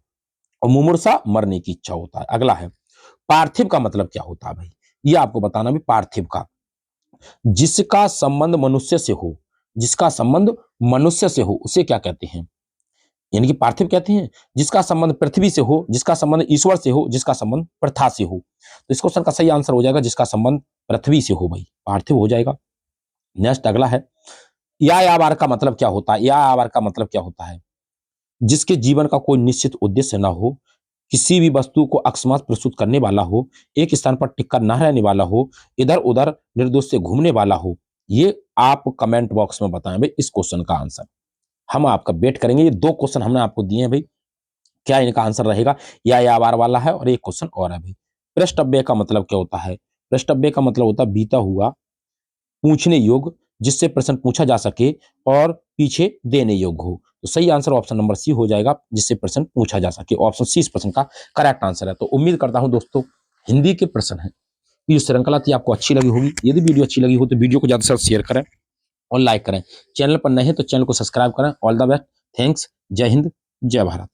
और मुमूर्षा मरने की इच्छा होता है। अगला है, पार्थिव का मतलब क्या होता है भाई? ये आपको बताना भी। पार्थिव का, जिसका संबंध मनुष्य से हो, जिसका संबंध मनुष्य से हो उसे क्या कहते हैं? यानी कि पार्थिव कहते हैं जिसका संबंध पृथ्वी से हो, जिसका संबंध ईश्वर से हो, जिसका संबंध प्रथा से हो। तो इस क्वेश्चन का सही आंसर हो जाएगा जिसका संबंध पृथ्वी से हो भाई, पार्थिव हो जाएगा। नेक्स्ट अगला है, यायावार का मतलब क्या होता है? यायावार का मतलब क्या होता है? जिसके जीवन का कोई निश्चित उद्देश्य ना हो, किसी भी वस्तु को अकस्मात प्रस्तुत करने वाला हो, एक स्थान पर टिककर न रहने वाला हो, इधर उधर निर्दोष से घूमने वाला हो। ये आप कमेंट बॉक्स में बताएं भाई इस क्वेश्चन का आंसर, हम आपका वेट करेंगे। ये दो क्वेश्चन हमने आपको दिए हैं भाई, क्या इनका आंसर रहेगा? या बार वाला है और एक क्वेश्चन और है भाई। पृष्ठव्य का मतलब क्या होता है? पृष्ठव्य का मतलब होता है बीता हुआ, पूछने योग्य, जिससे प्रश्न पूछा जा सके और पीछे देने योग्य हो। तो सही आंसर ऑप्शन नंबर सी हो जाएगा, जिससे प्रश्न पूछा जा सके। ऑप्शन सी इस प्रश्न का करेक्ट आंसर है। तो उम्मीद करता हूं दोस्तों हिंदी के प्रश्न है ये श्रृंखला थी आपको अच्छी लगी होगी। यदि वीडियो अच्छी लगी हो तो वीडियो को ज्यादा से ज्यादा शेयर करें और लाइक करें। चैनल पर नए हैं तो चैनल को सब्सक्राइब करें। ऑल द बेस्ट, थैंक्स, जय हिंद, जय भारत।